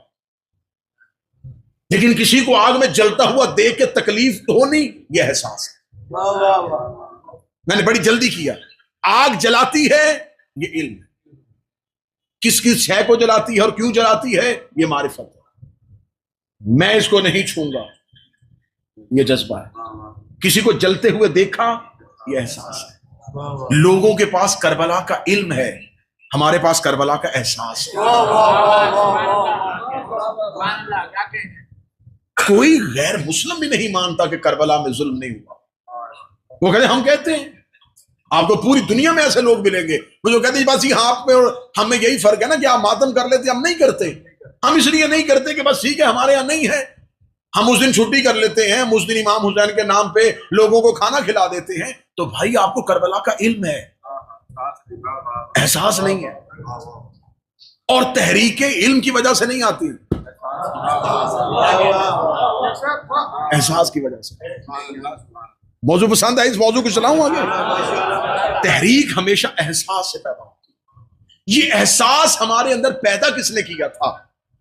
لیکن کسی کو آگ میں جلتا ہوا دیکھ کے تکلیف ہونی، یہ احساس ہے۔ میں نے بڑی جلدی کیا، آگ جلاتی ہے، یہ علم ہے، کس کس شے کو جلاتی ہے اور کیوں جلاتی ہے، یہ معرفت ہے۔ میں اس کو نہیں چھوں گا، یہ جذبہ ہے۔ کسی کو جلتے ہوئے دیکھا، یہ احساس ہے۔ لوگوں کے پاس کربلا کا علم ہے، ہمارے پاس کربلا کا احساس ہے۔ کوئی غیر مسلم بھی نہیں مانتا کہ کربلا میں ظلم نہیں ہوا، وہ کہتے ہیں ہم کہتے ہیں۔ آپ کو پوری دنیا میں ایسے لوگ ملیں گے وہ جو کہتے ہیں بس یہاں آپ میں اور ہم میں یہی فرق ہے نا کہ آپ ماتم کر لیتے، ہم نہیں کرتے۔ ہم اس لیے نہیں کرتے کہ بس ٹھیک ہے ہمارے یہاں نہیں ہے، ہم اس دن چھٹی کر لیتے ہیں، ہم اس دن امام حسین کے نام پہ لوگوں کو کھانا کھلا دیتے ہیں۔ تو بھائی آپ کو کربلا کا علم ہے، احساس نہیں ہے، اور تحریک علم کی وجہ سے نہیں آتی، احساس کی وجہ سے۔ موضوع پسند ہے، اس موضوع کو چلاؤں آگے۔ تحریک ہمیشہ احساس سے پیدا ہوتی ہے۔ یہ احساس ہمارے اندر پیدا کس نے کیا تھا؟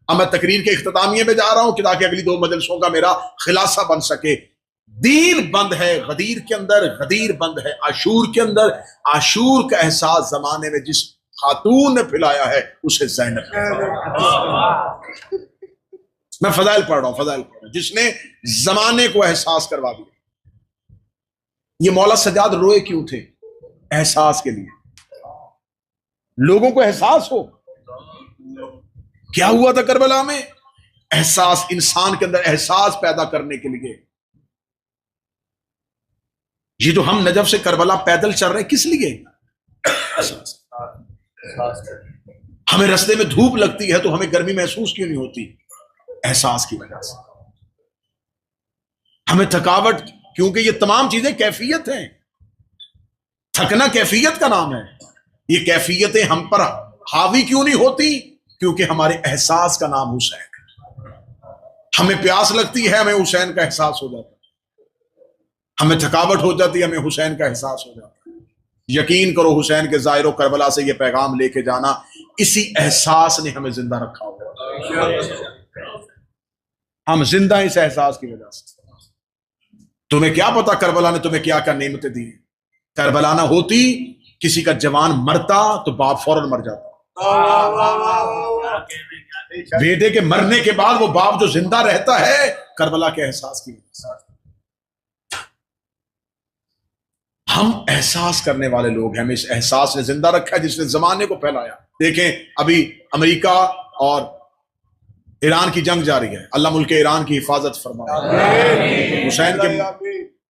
اب میں تقریر کے اختتامیے میں جا رہا ہوں کہ تاکہ اگلی 2 مجلسوں کا میرا خلاصہ بن سکے۔ دین بند ہے غدیر کے اندر، غدیر بند ہے عاشور کے اندر۔ عاشور کا احساس زمانے میں جس خاتون نے پھیلایا ہے اسے زینب ہے۔ میں فضائل پڑھ رہا ہوں، فضائل پڑھ رہا ہوں، جس نے زمانے کو احساس کروا دیا۔ یہ مولا سجاد روئے کیوں تھے؟ احساس کے لیے، لوگوں کو احساس ہو۔ کیا ہوا تھا کربلا میں؟ احساس، انسان کے اندر احساس پیدا کرنے کے لیے۔ یہ جو ہم نجف سے کربلا پیدل چل رہے ہیں کس لیے؟ احساس۔ ہمیں رستے میں دھوپ لگتی ہے تو ہمیں گرمی محسوس کیوں نہیں ہوتی؟ احساس کی وجہ سے۔ ہمیں تھکاوٹ، کیونکہ یہ تمام چیزیں کیفیت ہیں۔ تھکنا کیفیت کا نام ہے۔ یہ کیفیتیں ہم پر حاوی کیوں نہیں ہوتی؟ کیونکہ ہمارے احساس کا نام حسین ہے۔ ہمیں پیاس لگتی ہے، ہمیں حسین کا احساس ہو جاتا ہے۔ ہمیں تھکاوٹ ہو جاتی ہے، ہمیں حسین کا احساس ہو جاتا ہے۔ یقین کرو حسین کے ظاہر و کربلا سے یہ پیغام لے کے جانا، اسی احساس نے ہمیں زندہ رکھا ہوا۔ ہم زندہ اس احساس کی وجہ سے۔ تمہیں کیا پتا کربلا نے تمہیں کیا کیا نعمتیں دی؟ کربلا نہ ہوتی، کسی کا جوان مرتا تو باپ فوراً مر جاتا۔ بیٹے کے مرنے کے بعد وہ باپ جو زندہ رہتا ہے کربلا کے احساس کی وجہ سے۔ ہم احساس کرنے والے لوگ ہیں، ہمیں اس احساس نے زندہ رکھا ہے جس نے زمانے کو پھیلایا۔ دیکھیں ابھی امریکہ اور ایران کی جنگ جاری ہے، اللہ ملک ایران کی حفاظت فرمائے، حسین کے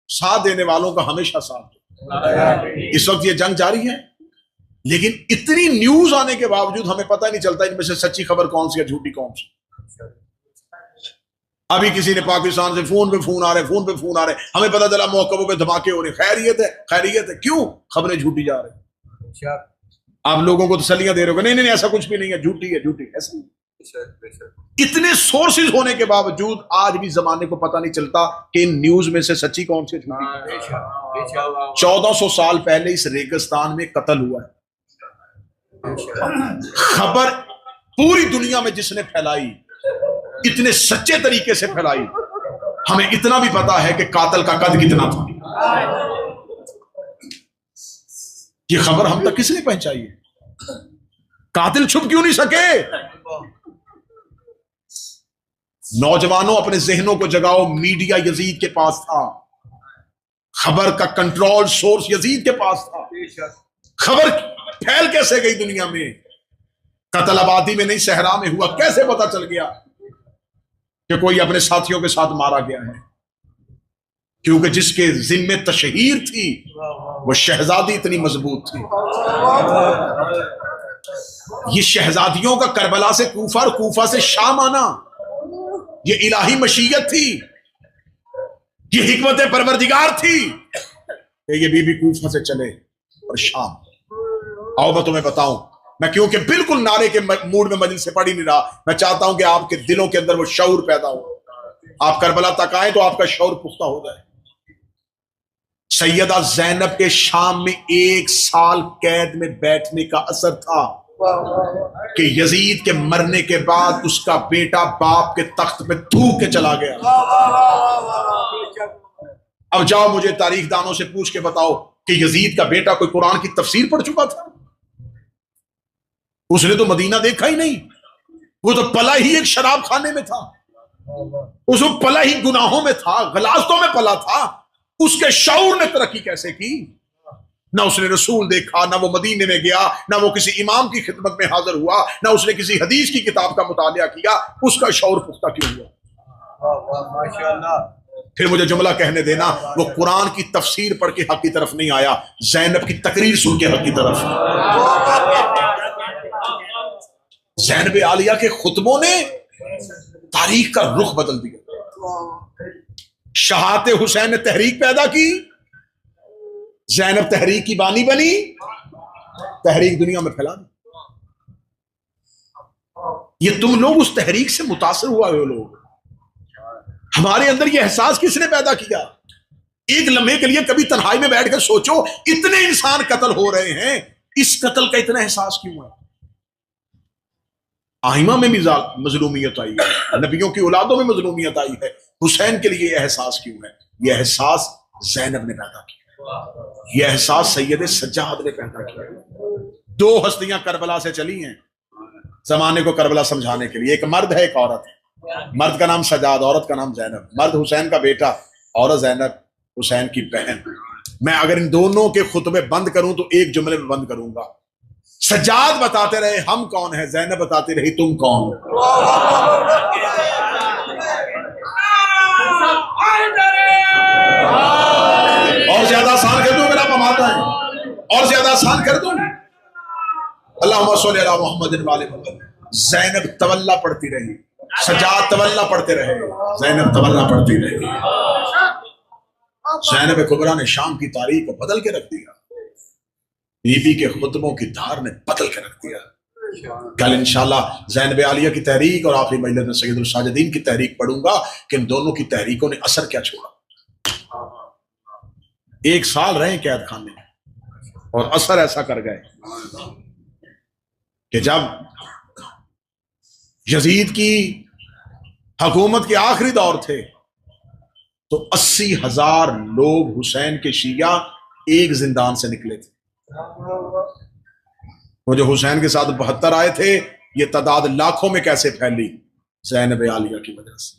ساتھ دینے والوں کا ہمیشہ ساتھ دے۔ اس وقت یہ جنگ جاری ہے، لیکن اتنی نیوز آنے کے باوجود ہمیں پتہ نہیں چلتا ان میں سے سچی خبر کون سی ہے، جھوٹی کون سی۔ ابھی کسی نے پاکستان سے فون پہ فون آ رہے، ہمیں پتہ چلا موقعوں پہ دھماکے ہو رہے، خیریت ہے، کیوں؟ خبریں جھوٹی جا رہی۔ آپ لوگوں کو تسلیاں دے رہے ہو کہ نہیں ایسا کچھ بھی نہیں ہے، جھوٹی ہے، ایسا نہیں۔ اتنے سورسز ہونے کے باوجود آج بھی زمانے کو پتہ نہیں چلتا کہ ان نیوز میں سے سچی کون سی ہے۔ 1400 سال پہلے اس ریگستان میں قتل ہوا ہے۔ خبر پوری دنیا میں جس نے پھیلائی، اتنے سچے طریقے سے پھیلائی، ہمیں اتنا بھی پتا ہے کہ قاتل کا قد کتنا تھا۔ یہ خبر ہم تک کس نے پہنچائی ہے؟ قاتل چھپ کیوں نہیں سکے؟ نوجوانوں اپنے ذہنوں کو جگاؤ، میڈیا یزید کے پاس تھا، خبر کا کنٹرول سورس یزید کے پاس تھا. خبر پھیل کیسے گئی دنیا میں؟ قتل آبادی میں نہیں، صحرا میں ہوا. کیسے پتا چل گیا کہ کوئی اپنے ساتھیوں کے ساتھ مارا گیا ہے؟ کیونکہ جس کے ذمے تشہیر تھی وہ شہزادی اتنی مضبوط تھی. یہ شہزادیوں کا کربلا سے کوفہ اور کوفہ سے شام آنا یہ الہی مشیت تھی، یہ حکمت پروردگار تھی کہ یہ بی بی کوفہ سے چلے اور شام. آؤ میں تمہیں بتاؤں، میں کیونکہ بالکل نعرے کے موڈ میں مجلس سے پڑھ ہی نہیں رہا، میں چاہتا ہوں کہ آپ کے دلوں کے اندر وہ شعور پیدا ہو. آپ کربلا تک آئیں تو آپ کا شعور پختہ ہو جائے. سیدہ زینب کے شام میں 1 سال قید میں بیٹھنے کا اثر تھا کہ یزید کے مرنے کے بعد اس کا بیٹا باپ کے تخت پہ تھوک کے چلا گیا. اب جاؤ مجھے تاریخ دانوں سے پوچھ کے بتاؤ کہ یزید کا بیٹا کوئی قرآن کی تفسیر پڑھ چکا تھا؟ اس نے تو مدینہ دیکھا ہی نہیں، وہ تو پلا ہی ایک شراب خانے میں تھا، اس کو پلا ہی گناہوں میں تھا، غلاظتوں میں پلا تھا. اس کے شعور نے ترقی کیسے کی؟ نہ اس نے رسول دیکھا، نہ وہ مدینے میں گیا، نہ وہ کسی امام کی خدمت میں حاضر ہوا، نہ اس نے کسی حدیث کی کتاب کا مطالعہ کیا. اس کا شعور پختہ کیوں ہوا؟ ماشاءاللہ. پھر مجھے جملہ کہنے دینا، وہ قرآن کی تفسیر پڑھ کے حق کی طرف نہیں آیا، زینب کی تقریر سن کے حق کی طرف. زینب عالیہ کے خطبوں نے تاریخ کا رخ بدل دیا. شہادت حسین نے تحریک پیدا کی، زینب تحریک کی بانی بنی، تحریک دنیا میں پھیلا دی. یہ تم لوگ اس تحریک سے متاثر ہوا ہو. لوگ ہمارے اندر یہ احساس کس نے پیدا کیا؟ ایک لمحے کے لیے کبھی تنہائی میں بیٹھ کر سوچو، اتنے انسان قتل ہو رہے ہیں، اس قتل کا اتنا احساس کیوں ہے؟ آئمہ میں بھی مظلومیت آئی ہے، نبیوں کی اولادوں میں مظلومیت آئی ہے، حسین کے لیے یہ احساس کیوں ہے؟ یہ احساس زینب نے پیدا کیا، یہ احساس سید سجاد نے پیدا کیا. 2 ہستیاں کربلا سے چلی ہیں زمانے کو کربلا سمجھانے کے لیے، ایک مرد ہے ایک عورت ہے. مرد کا نام سجاد، عورت کا نام زینب. مرد حسین کا بیٹا، عورت زینب حسین کی بہن. میں اگر ان دونوں کے خطبے بند کروں تو ایک جملے میں بند کروں گا. سجاد بتاتے رہے ہم کون ہیں، زینب بتاتی رہی تم کون. اور زیادہ آسان کر دوں اگر آپ ہمارا ہیں، اور زیادہ آسان کر دوں. اللہم صلی علی محمد وعلی محمد. زینب تولا پڑھتی رہی، سجاد تولا پڑھتے رہے، زینب تولا پڑھتی رہی. زینب کبریٰ نے شام کی تاریخ کو بدل کے رکھ دیا، بی بی کے خطبوں کی دھار نے بدل کے رکھ دیا. کل انشاءاللہ زینب عالیہ کی تحریک اور آخری مجلس میں سید الساجدین کی تحریک پڑھوں گا کہ ان دونوں کی تحریکوں نے اثر کیا چھوڑا. 1 سال رہے قید خانے میں اور اثر ایسا کر گئے کہ جب یزید کی حکومت کے آخری دور تھے تو 80,000 لوگ حسین کے شیعہ ایک زندان سے نکلے تھے. وہ جو حسین کے ساتھ 72 آئے تھے، یہ تعداد لاکھوں میں کیسے پھیلی؟ زینب عالیہ کی وجہ سے.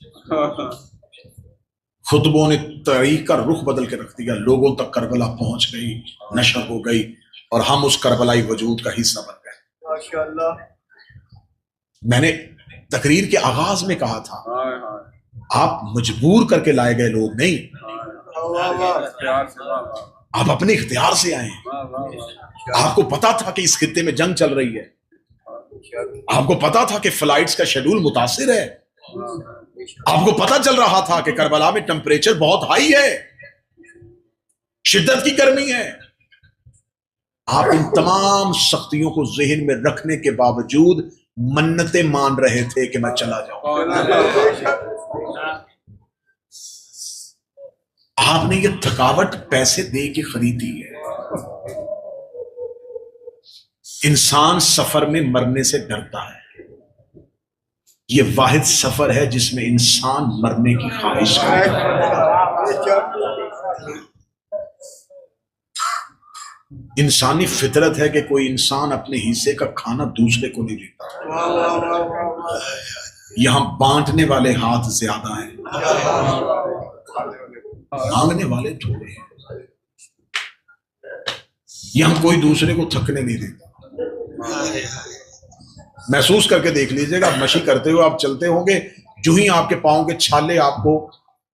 خطبوں نے تاریخ کا رخ بدل کے رکھ دیا، لوگوں تک کربلا پہنچ گئی، نشر ہو گئی، اور ہم اس کربلائی وجود کا حصہ بن گئے. ماشاءاللہ. میں نے تقریر کے آغاز میں کہا تھا، آپ مجبور کر کے لائے گئے لوگ نہیں، آپ اپنے اختیار سے آئے ہیں. آپ کو پتا تھا کہ اس خطے میں جنگ چل رہی ہے، آپ کو پتا تھا کہ فلائٹس کا شیڈول متاثر ہے، آپ کو پتا چل رہا تھا کہ کربلا میں ٹمپریچر بہت ہائی ہے، شدت کی گرمی ہے. آپ ان تمام سختیوں کو ذہن میں رکھنے کے باوجود منتیں مان رہے تھے کہ میں چلا جاؤں. آپ نے یہ تھکاوٹ پیسے دے کے خریدی ہے. انسان سفر میں مرنے سے ڈرتا ہے، یہ واحد سفر ہے جس میں انسان مرنے کی خواہش کرتا ہے. انسانی فطرت ہے کہ کوئی انسان اپنے حصے کا کھانا دوسرے کو نہیں دیتا. یہاں بانٹنے والے ہاتھ زیادہ ہیں، مانگنے والے تھوڑے ہیں۔ یہاں کوئی دوسرے کو تھکنے نہیں دیتا۔ محسوس کر کے دیکھ لیجئے گا، آپ مشی کرتے ہوئے آپ چلتے ہوں گے، جو ہی آپ کے پاؤں کے چھالے آپ کو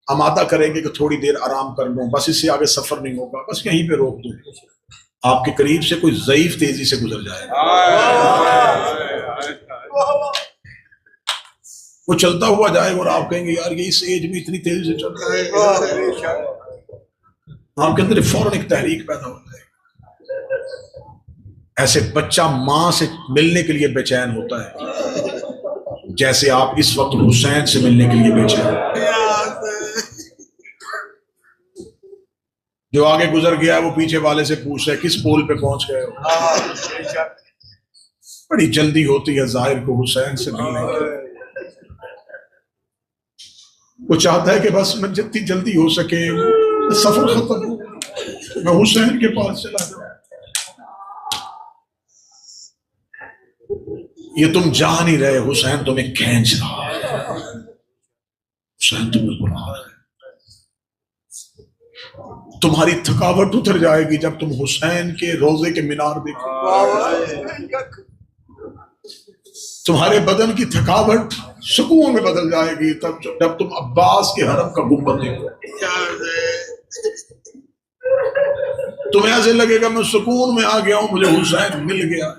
آمادہ کریں گے کہ تھوڑی دیر آرام کر لوں، بس اس سے آگے سفر نہیں ہوگا، بس یہیں پہ روک دوں، آپ کے قریب سے کوئی ضعیف تیزی سے گزر جائے گا۔ وہ چلتا ہوا جائے گا اور آپ کہیں گے یار یہ اس ایج میں اتنی تیزی سے چل رہا ہے، آپ کے اندر فوراً ایک تحریک پیدا ہو جائے گی۔ ایسے بچہ ماں سے ملنے کے لیے بے چین ہوتا ہے جیسے آپ اس وقت حسین سے ملنے کے لیے بے چین۔ جو آگے گزر گیا ہے وہ پیچھے والے سے پوچھ رہے کس پول پہ پہنچ گئے ہو۔ بڑی جلدی ہوتی ہے ظاہر کو حسین سے ملنے کی، وہ چاہتا ہے کہ بس میں جتنی جلدی ہو سکے سفر ختم ہو میں حسین کے پاس چلا جاؤں۔ یہ تم جا نہیں رہے، حسین تمہیں کھینچ رہا ہے، حسین تمہیں بلا رہا ہے۔ تمہاری تھکاوٹ اتر جائے گی جب تم حسین کے روضے کے مینار دیکھو گے، تمہارے بدن کی تھکاوٹ سکون میں بدل جائے گی تب جب تم عباس کے حرم کا گنبد دیکھو۔ تمہیں ایسے لگے گا میں سکون میں آ گیا ہوں، مجھے حسین مل گیا۔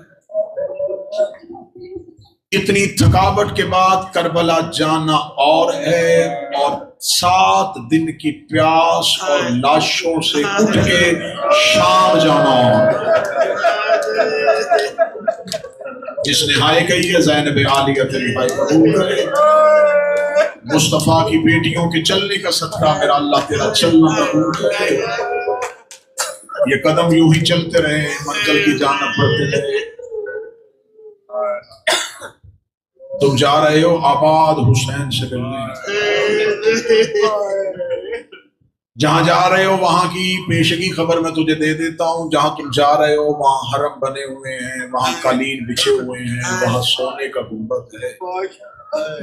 اتنی تھکاوٹ کے بعد کربلا جانا اور ہے، اور 7 دن کی پیاس اور لاشوں سے اٹھ کے شام جانا اور۔ جس نے ہائے کہی ہے زینب عالیہ تیری ہائے قبول کرے، مصطفیٰ کی بیٹیوں کے چلنے کا صدقہ میرا اللہ تیرا چلنا قبول کرے۔ یہ قدم یوں ہی چلتے رہے، منزل کی جانب بڑھتے رہے۔ تم جا رہے ہو آباد حسین سے ملنے، جہاں جا رہے ہو وہاں کی پیشگی خبر میں تجھے دے دیتا ہوں۔ جہاں تم جا رہے ہو وہاں حرم بنے ہوئے ہیں، وہاں قالین بچھے ہوئے ہیں، وہاں سونے کا گنبد ہے،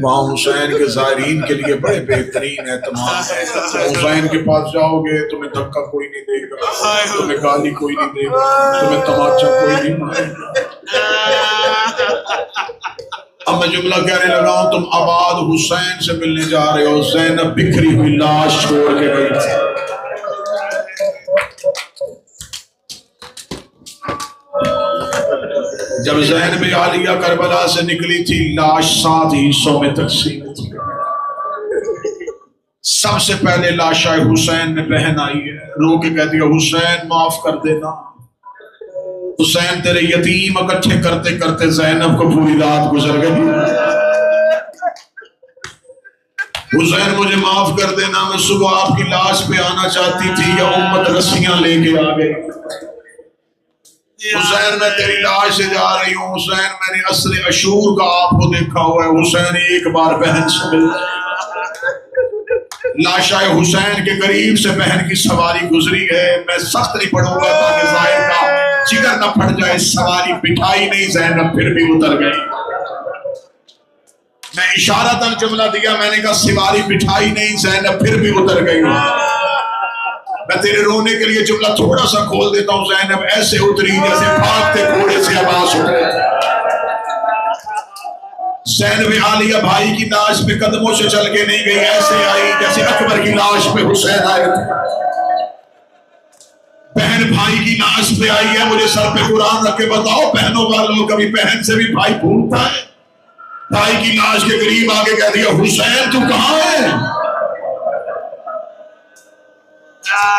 وہاں حسین کے زائرین کے لیے بڑے بہترین اہتمام ہے۔ حسین کے پاس جاؤ گے تمہیں دھکا کوئی نہیں دے گا، تمہیں گالی کوئی نہیں دے گا، تمہیں تماچا کوئی نہیں مارے گا۔ اب میں جملہ کہنے لگا ہوں، تم آباد حسین سے ملنے جا رہے ہو، زینب بکھری ہوئی لاش چھوڑ کے گئی تھی۔ جب زینب عالیہ کربلا سے نکلی تھی، لاش 7 حصوں میں تقسیم تھی۔ سب سے پہلے لاشا حسین میں بہن آئی ہے، رو کے کہتی ہے حسین معاف کر دینا۔ حسین تیرے یتیم اکٹھے کرتے کرتے زینب کو پوری رات گزر گئی۔ حسین مجھے معاف کر دینا، میں صبح آپ کی لاش پہ آنا چاہتی تھی، یا امت رسیاں لے کے آ گئی۔ حسین میں تیری لاش سے جا رہی ہوں، حسین میں نے عصر عشور کا آپ کو دیکھا ہوا ہے، حسین ایک بار بہن سے مل جائے۔ لاشا حسین کے قریب سے بہن کی سواری گزری ہے، میں سخت نہیں پڑھوں گا تاکہ ظاہر کا جگر نہ پھٹ جائے۔ سواری بٹھائی نہیں، زینب پھر بھی اتر گئی۔ میں اشارہ تن جملہ دیا، میں نے کہا سواری بٹھائی نہیں، زینب پھر بھی اتر گئی۔ میں تیرے رونے کے لیے جملہ تھوڑا سا کھول دیتا ہوں، زینب ایسے اتری جیسے بھاگتے گھوڑے سے عباس اترے۔ زینب عالیہ بھائی کی لاش پہ قدموں سے چل کے نہیں گئی، ایسے آئی جیسے اکبر کی لاش پہ حسین آئے تھے۔ بہن بھائی کی لاش پہ آئی ہے، مجھے سر پہ قرآن رکھ کے بتاؤ بہنوں والوں، کبھی بہن سے بھی بھائی بھولتا ہے؟ بھائی کی لاش کے قریب آگے کہہ دیا حسین تو کہاں ہے؟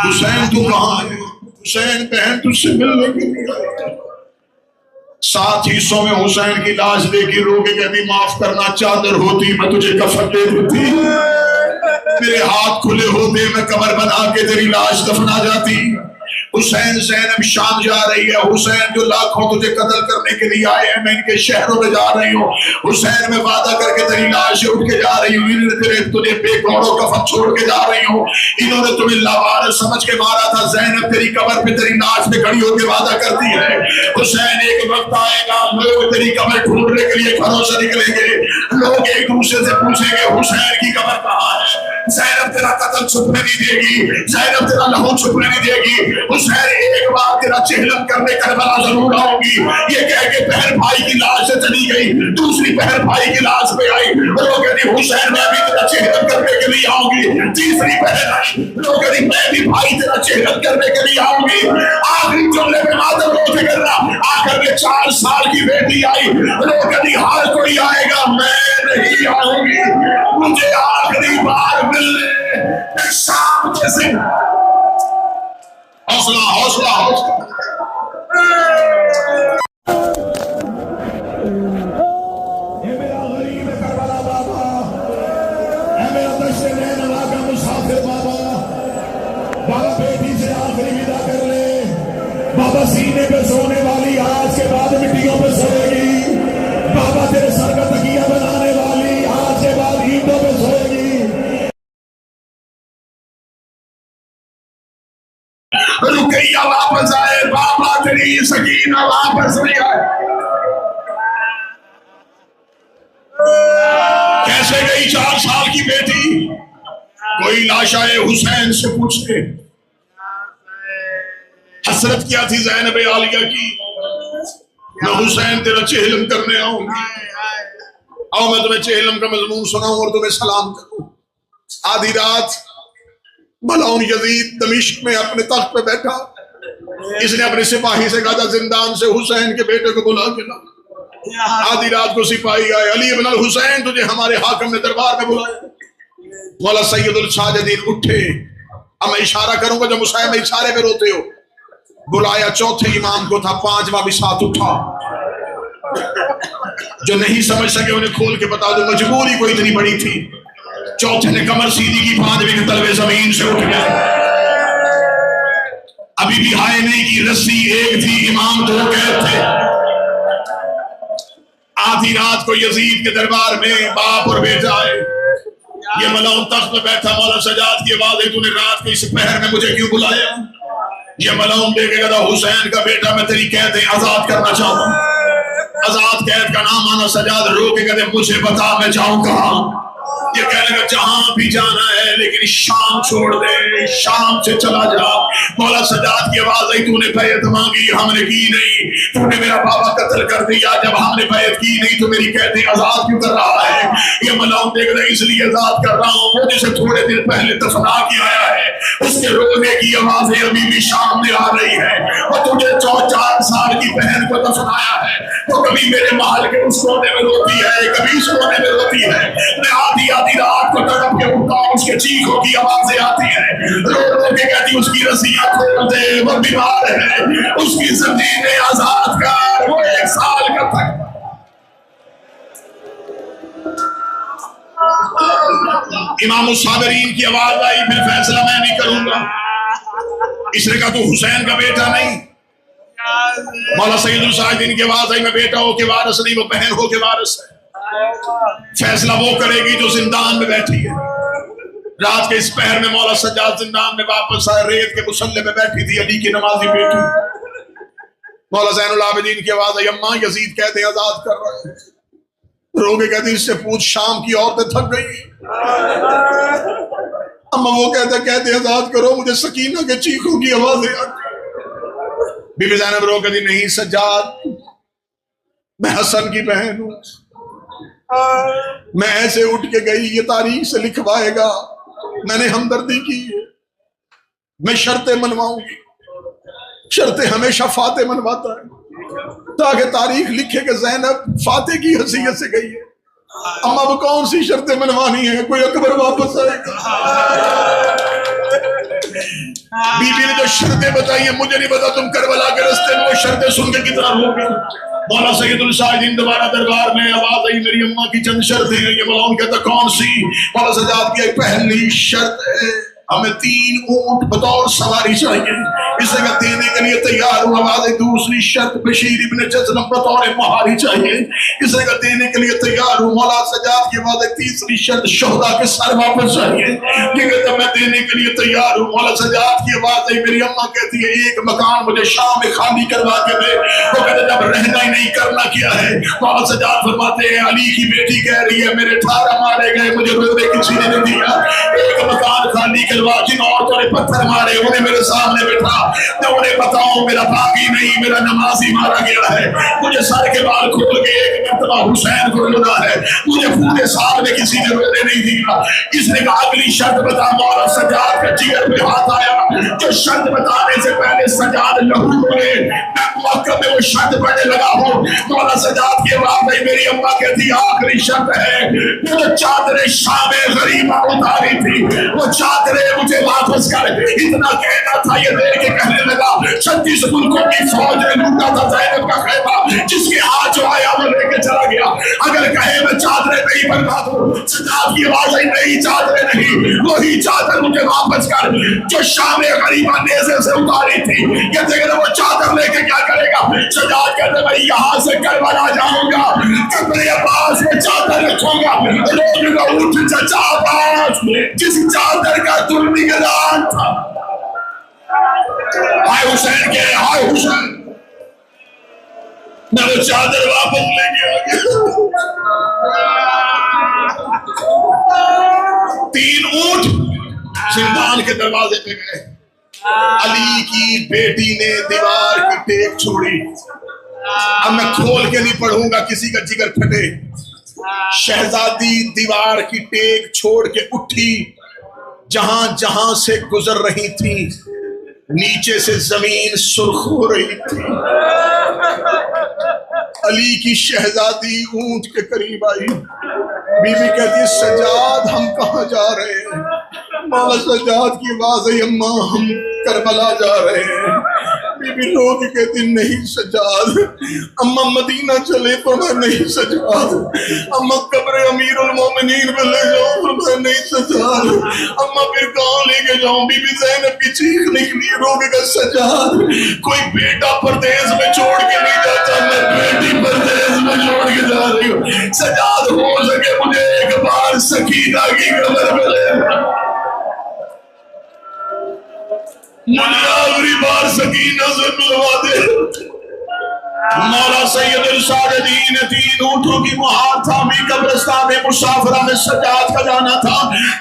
حسین تو کہاں ہے؟ حسین بہن تجھ سے ملنے کے لیے آئی۔ 7 حصوں میں حسین کی لاش دیکھی، رو کے کہتی معاف کرنا، چادر ہوتی میں تجھے کفن دے دیتی، میرے ہاتھ کھلے ہوتے میں قبر بنا کے تیری لاش دفنا جاتی۔ حسین زینب شام جا رہی ہے، حسین جو لاکھوں تجھے قتل کرنے کے لیے آئے ہیں، میں ان کے شہروں میں جا رہی ہوں، حسین میں وعدہ کر کے تیری لاش اٹھ کے جا رہی ہوں، انہوں نے تجھے بے گوڑوں کفن چھوڑ کے جا رہی ہوں، انہوں نے تمہیں لاوارث سمجھ کے مارا تھا، زینب تیری قبر پہ تیری لاش پہ کھڑی ہو کے وعدہ کرتی ہے، حسین ایک وقت آئے گا لوگ تیری قبر ڈھونڈنے کے لیے گھروں سے نکلیں گے، لوگ ایک دوسرے سے پوچھیں گے حسین کی قبر کہاں ہے، زینب تیرا قتل چھپنے نہیں دے گی، زینب تیرا لہو چھپنے نہیں دے گی، حسین ایک بار تیرا چہلم کرنے کربلا ضرور آؤں گی، یہ کہہ کے بہن بھائی کی لاش سے چلی گئی، دوسری بہن بھائی کی لاش پہ آئی، لوگ کہتی حسین میں بھی تیرا چہلم کرنے کے لیے آؤں گی، تیسری بہن آئی، لوگ کہتی میں بھی بھائی تیرا چہلم کرنے کے لیے آؤں گی، آخری جملے میں مادر روتے کرنا، آخر میں 4 سال کی بیٹی آئی، لوگ کہتی ہر کوئی آئے گا میں نہیں آؤں گی، مجھے آخری بار ملنے شام کے دن حوصلہ حوصلہ حوصلہ اے میرا غریب کربلا بابا، اے میرا دشت نینوا کا مسافر بابا، بابا بیٹی سے آخری ودا کر لے، بابا سینے پہ سونے والی آج کے بعد مٹیوں پہ سوئے گی، بابا تیرے سر کا تکیہ بنانے والی آج کے بعد اینٹوں پہ سوئے گی، رقیہ واپس آئے، بابا تیری سکینہ واپس نہیں آئے، کیسے گئی 4 سال کی بیٹی، کوئی لاشائے حسین سے پوچھتے، حسرت کیا تھی زینب عالیہ کی، میں حسین تیرا چہلم کرنے آؤں گی، آؤ میں تمہیں چہلم کا مضمون سناؤں اور تمہیں سلام کروں، آدھی رات ملعون یزید دمشق میں اپنے تخت پہ بیٹھا، اس نے اپنے سپاہی سے کہا تھا زندان سے حسین کے بیٹے کو بلا کے لا، آدھی رات کو سپاہی آئے، علی ابن الحسین تجھے ہمارے حاکم نے دربار میں بلایا، مولا سید الساجدین اٹھے، اب میں اشارہ کروں گا جو مسائل میں اشارے پہ روتے ہو، بلایا چوتھے امام کو تھا، 5واں بھی ساتھ اٹھا، جو نہیں سمجھ سکے انہیں کھول کے بتا دو مجبوری کوئی اتنی بڑی تھی، چوتھے نے کمر سیدھی کی، 5ویں کے تلوے زمین سے اٹھ گئے، ابھی بھی آئینے کی رسی ایک تھی، امام 2 قید تھے، آدھی رات کو یزید کے دربار میں باپ اور بیٹا آئے، یہ ملعون تخت پہ بیٹھا، مولا سجاد کی آواز ہے تو نے رات کے اس پہر میں مجھے کیوں بلایا، یہ ملعون دے کے کہتا حسین کا بیٹا میں تیری قید آزاد کرنا چاہتا ہوں، آزاد قید کا نام آنا، سجاد رو کے کہتے مجھے بتا میں جاؤں کہاں، یہ کہنے لگا جہاں بھی جانا ہے لیکن شام چھوڑ دے، شام سے چلا جا، مولا سجاد کی آواز آئی تو نے بیعت مانگی ہم نے کی نہیں، تو نے میرا بابا قتل کر دیا جب ہم نے بیعت کی نہیں تو میری قید آزاد کیوں کر رہا ہے، یہ ملعون دیکھ رہا ہے اس لیے آزاد کر رہا ہوں، وہ جسے تھوڑے دن پہلے دفنا کے آیا ہے اس کے رونے کی آوازیں ابھی بھی شام میں آ رہی ہے، اور تجھے 4 سال کی بہن کو دفنایا ہے تو کبھی میرے محل کے اس کونے میں روتی ہے کبھی اس کونے میں روتی ہے، میں آدھی رات کو تڑپ کے اٹھتا ہوں، اس کے چیخوں کی آوازیں آتی ہیں، رو رو کے کہتی اس کی رسیاں کھول دے وہ بیمار ہے، اس کی زنجیریں آزاد کر، وہ 1 سال کا تھا، امام الصابرین کی آواز آئی پھر فیصلہ میں نہیں کروں گا، اس نے کہا تو حسین کا بیٹا نہیں، مولا سید الساجدین کی آواز آئی میں بیٹا ہو کے وارث نہیں وہ بہن ہو کے وارث ہے، فیصلہ وہ کرے گی جو زندان میں بیٹھی ہے، رات کے اس پہر میں مولا سجاد زندان میں واپس آئے، ریت کے مصلے میں بیٹھی تھی علی کی نمازی بیٹی، مولا زین العابدین کی آواز آئی اماں یزید کہتے آزاد کر رہے ہیں، رو کے کہتی اس سے پوچھ شام کی عورتیں تھک گئی، اما وہ کہتے آزاد کرو مجھے سکینہ کے چیخوں کی آوازیں آتی، بی بی زینب رو کہتی نہیں سجاد میں حسن کی بہن ہوں، میں ایسے اٹھ کے گئی یہ تاریخ سے لکھوائے گا میں نے ہمدردی کی ہے، میں شرطیں منواؤں گی، شرطیں ہمیشہ فاتح منواتا ہے تاکہ تاریخ لکھے کہ زینب فاتح کی حیثیت سے گئی ہے، اما وہ کون سی شرطیں منوانی ہیں، کوئی اکبر واپس آئے گا، بی بی نے جو شرطیں بتائی ہیں مجھے نہیں پتا تم کربلا کے رستے میں وہ شرطیں سن کے کتنا روگی، مولا سید الساجدین دوبارہ دربار میں آواز آئی میری اماں کی چند شرطیں ہیں، یہ ملعون کہتا کون سی، مولا سجاد کی ایک پہلی شرط ہے ہمیں 3 اونٹ بطور سواری چاہیے. اس جگہ دینے کے لیے تیار ہوں. آواز. دوسری شرط بشیر ابن جزلم بطور مہاری چاہیے. اس جگہ دینے کے لیے تیار ہوں. مولا سجاد کی آواز. تیسری شرط شہداء کے سر واپس چاہیے. یہ کہتا میں دینے کے لیے تیار ہوں. مولا سجاد کی آواز. میری اماں کہتی ہے ایک مکان مجھے شام میں خالی کروا کے دے. وہ کہتے جب رہنا ہی نہیں کرنا کیا ہے. مولا سجاد فرماتے ہیں علی کی بیٹی کہہ رہی ہے میرے 18 مارے گئے مجھے روزے کسی نے نہیں دیا. ایک مکان خالی کروا. جن عورتوں نے پتھر مارے انہیں میرے سامنے بٹھا. میں انہیں بتاؤں میرا باقی نہیں میرا نمازی مارا گیا ہے. مجھے سر کے بال کھول کے ایک مرتبہ حسین کو رونا ہے. مجھے پورے سال میں کسی نے روزے نہیں دیا. اس نے کہا اگلی شرط بتا. مولا سجاد کے جگر پہ ہاتھ آیا. جو شرط بتانے سے پہلے سجاد لہو بولے میں موقع میں وہ شرط پڑھنے لگا ہوں. مولا سجاد کی آواز نہیں. میری اماں کہتی آخری شرط ہے. وہ جو چادر شام غریبہ اتاری تھی وہ چادریں مجھے واپس کر. اتنا کہنا تھا یہ دیکھ کے کہنے لگا 36 ملکوں کی فوج نے لوٹا تھا زینب کا خیمہ. جس کے ہاتھ جو آیا وہ لے کے چلا گیا. اگر کہے میں چادریں نہیں بنوا دوں. سجاد کی آواز ہے نہیں چادریں نہیں. وہی چادر مجھے واپس کر جو شام غریبہ نیزے سے اتاری تھی. یہ دیکھ وہ چادر لے کے کیا کرے گا. سجاد کہتے میں یہاں سے کربلا جاؤں گا اپنے عباس میں چادر رکھوں گا. لوگ کا اٹھ چچا عباس جس چادر کا تم نگران تھا. ہائے حسین کے ہائے حسین میں وہ چادر واپس لے کے آ گیا. 3 اونٹ زندان کے دروازے پہ گئے. علی کی بیٹی نے دیوار کی ٹیک چھوڑی. اب میں کھول کے نہیں پڑھوں گا کسی کا جگر پھٹے. شہزادی دیوار کی ٹیک چھوڑ کے اٹھی. جہاں جہاں سے گزر رہی تھی نیچے سے زمین سرخ ہو رہی تھی. علی کی شہزادی اونٹ کے قریب آئی. بی بی کہتی ہے سجاد ہم کہاں جا رہے ہیں. مولا سجاد کی آواز ہے اماں ہم کربلا جا رہے ہیں. بی بی رو کے کہتی نہیں سجاد. اماں مدینہ چلے پر میں نہیں سجاد. اماں قبر امیر المومنین پہ لے جاؤں پر میں نہیں سجاد. اماں پھر کہاں لے کے جاؤں. بی بی زینب کی چیخ نکلی. رو کے کہا سجاد کوئی بیٹا پردیس میں چھوڑ کے نہیں جاتا. میں بیٹی پردیس میں چھوڑ کے جا رہی ہوں. سجاد ہو سکے مجھے ایک بار سکینہ کی قبر میں لے مجھے آخری بار سکینہ سے ملوا دے. مولا سید الساجدین 3 اونٹوں کی مہار تھا. قبرستان مسافرہ میں سجاد کا جانا تھا.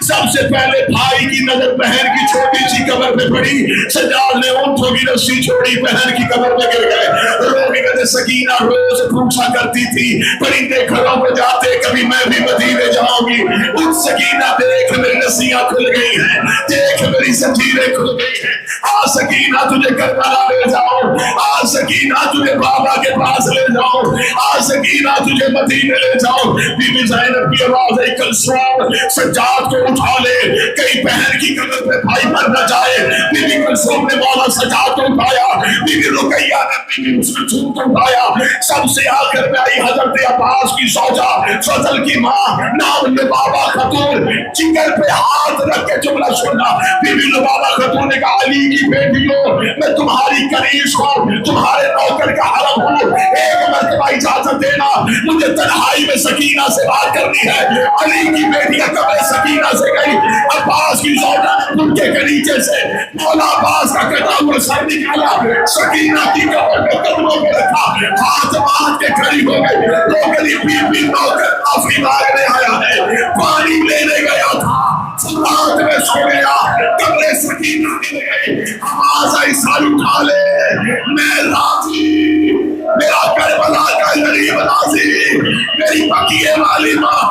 سب سے پہلے بھائی کی نظر بہن کی چھوٹی سی قبر پہ پڑی. سجاد نے اونٹوں کی رسی چھوڑی بہن کی قبر پہ گر گئے. رونے کہتے سکینہ روز پوچھا کرتی تھی پرندے گھروں پہ جاتے کبھی میں بھی مدینے جاؤں گی. اٹھ سکینہ دیکھ میری رسیاں کھل گئی ہیں. دیکھ میری زنجیریں کھل گئی ہیں. آ سکینہ تجھے کربلا لے جاؤں. آ سکینہ تجھے بابا کے پاس لے جاؤ. آ سکینہ تجھے مدینے لے جاؤ. بی بی زینب کی آواز ہے کلثوم سجاد کو اٹھا لے کئی بہن کی قبر پہ بھائی مر نہ جائے. بی بی کلثوم نے مولا سجاد کو اٹھایا. بی بی رقیہ نے بی بی مسلم کو اٹھایا. سب سے آخر میں آئی حضرت عباس کی زوجہ فضل کی ماں نام لبابہ خاتون. جگر پہ ہاتھ رکھ کے جملہ سننا. بی بی لبابہ خاتون نے کہا علی کی بیٹیوں میں تمہاری کنیز ہوں تمہارے نوکر کا حرم ہوں. ایک مرتبہ اجازت دینا مجھے تنہائی میں سکینہ سے بات کرنی ہے. علی کی بیٹی قبر سکینہ سے گئی. عباس کی زوجہ نے پھٹکے کے نیچے سے مولا عباس کا کٹا ہوا سر نکالا. سکینہ کی قبر میں قدموں پہ رکھا. ہاتھ باندھ کے کھڑی ہو گئی. نوکری بی نوکر معافی مانگنے آیا ہے پانی لینے گیا تھا رات میں سو گیا. قبر سکینہ مل گئی. آواز آئی سر اٹھا لے میں راضی میرا کربلا کا غریب ناظر میری بقیے والی ماں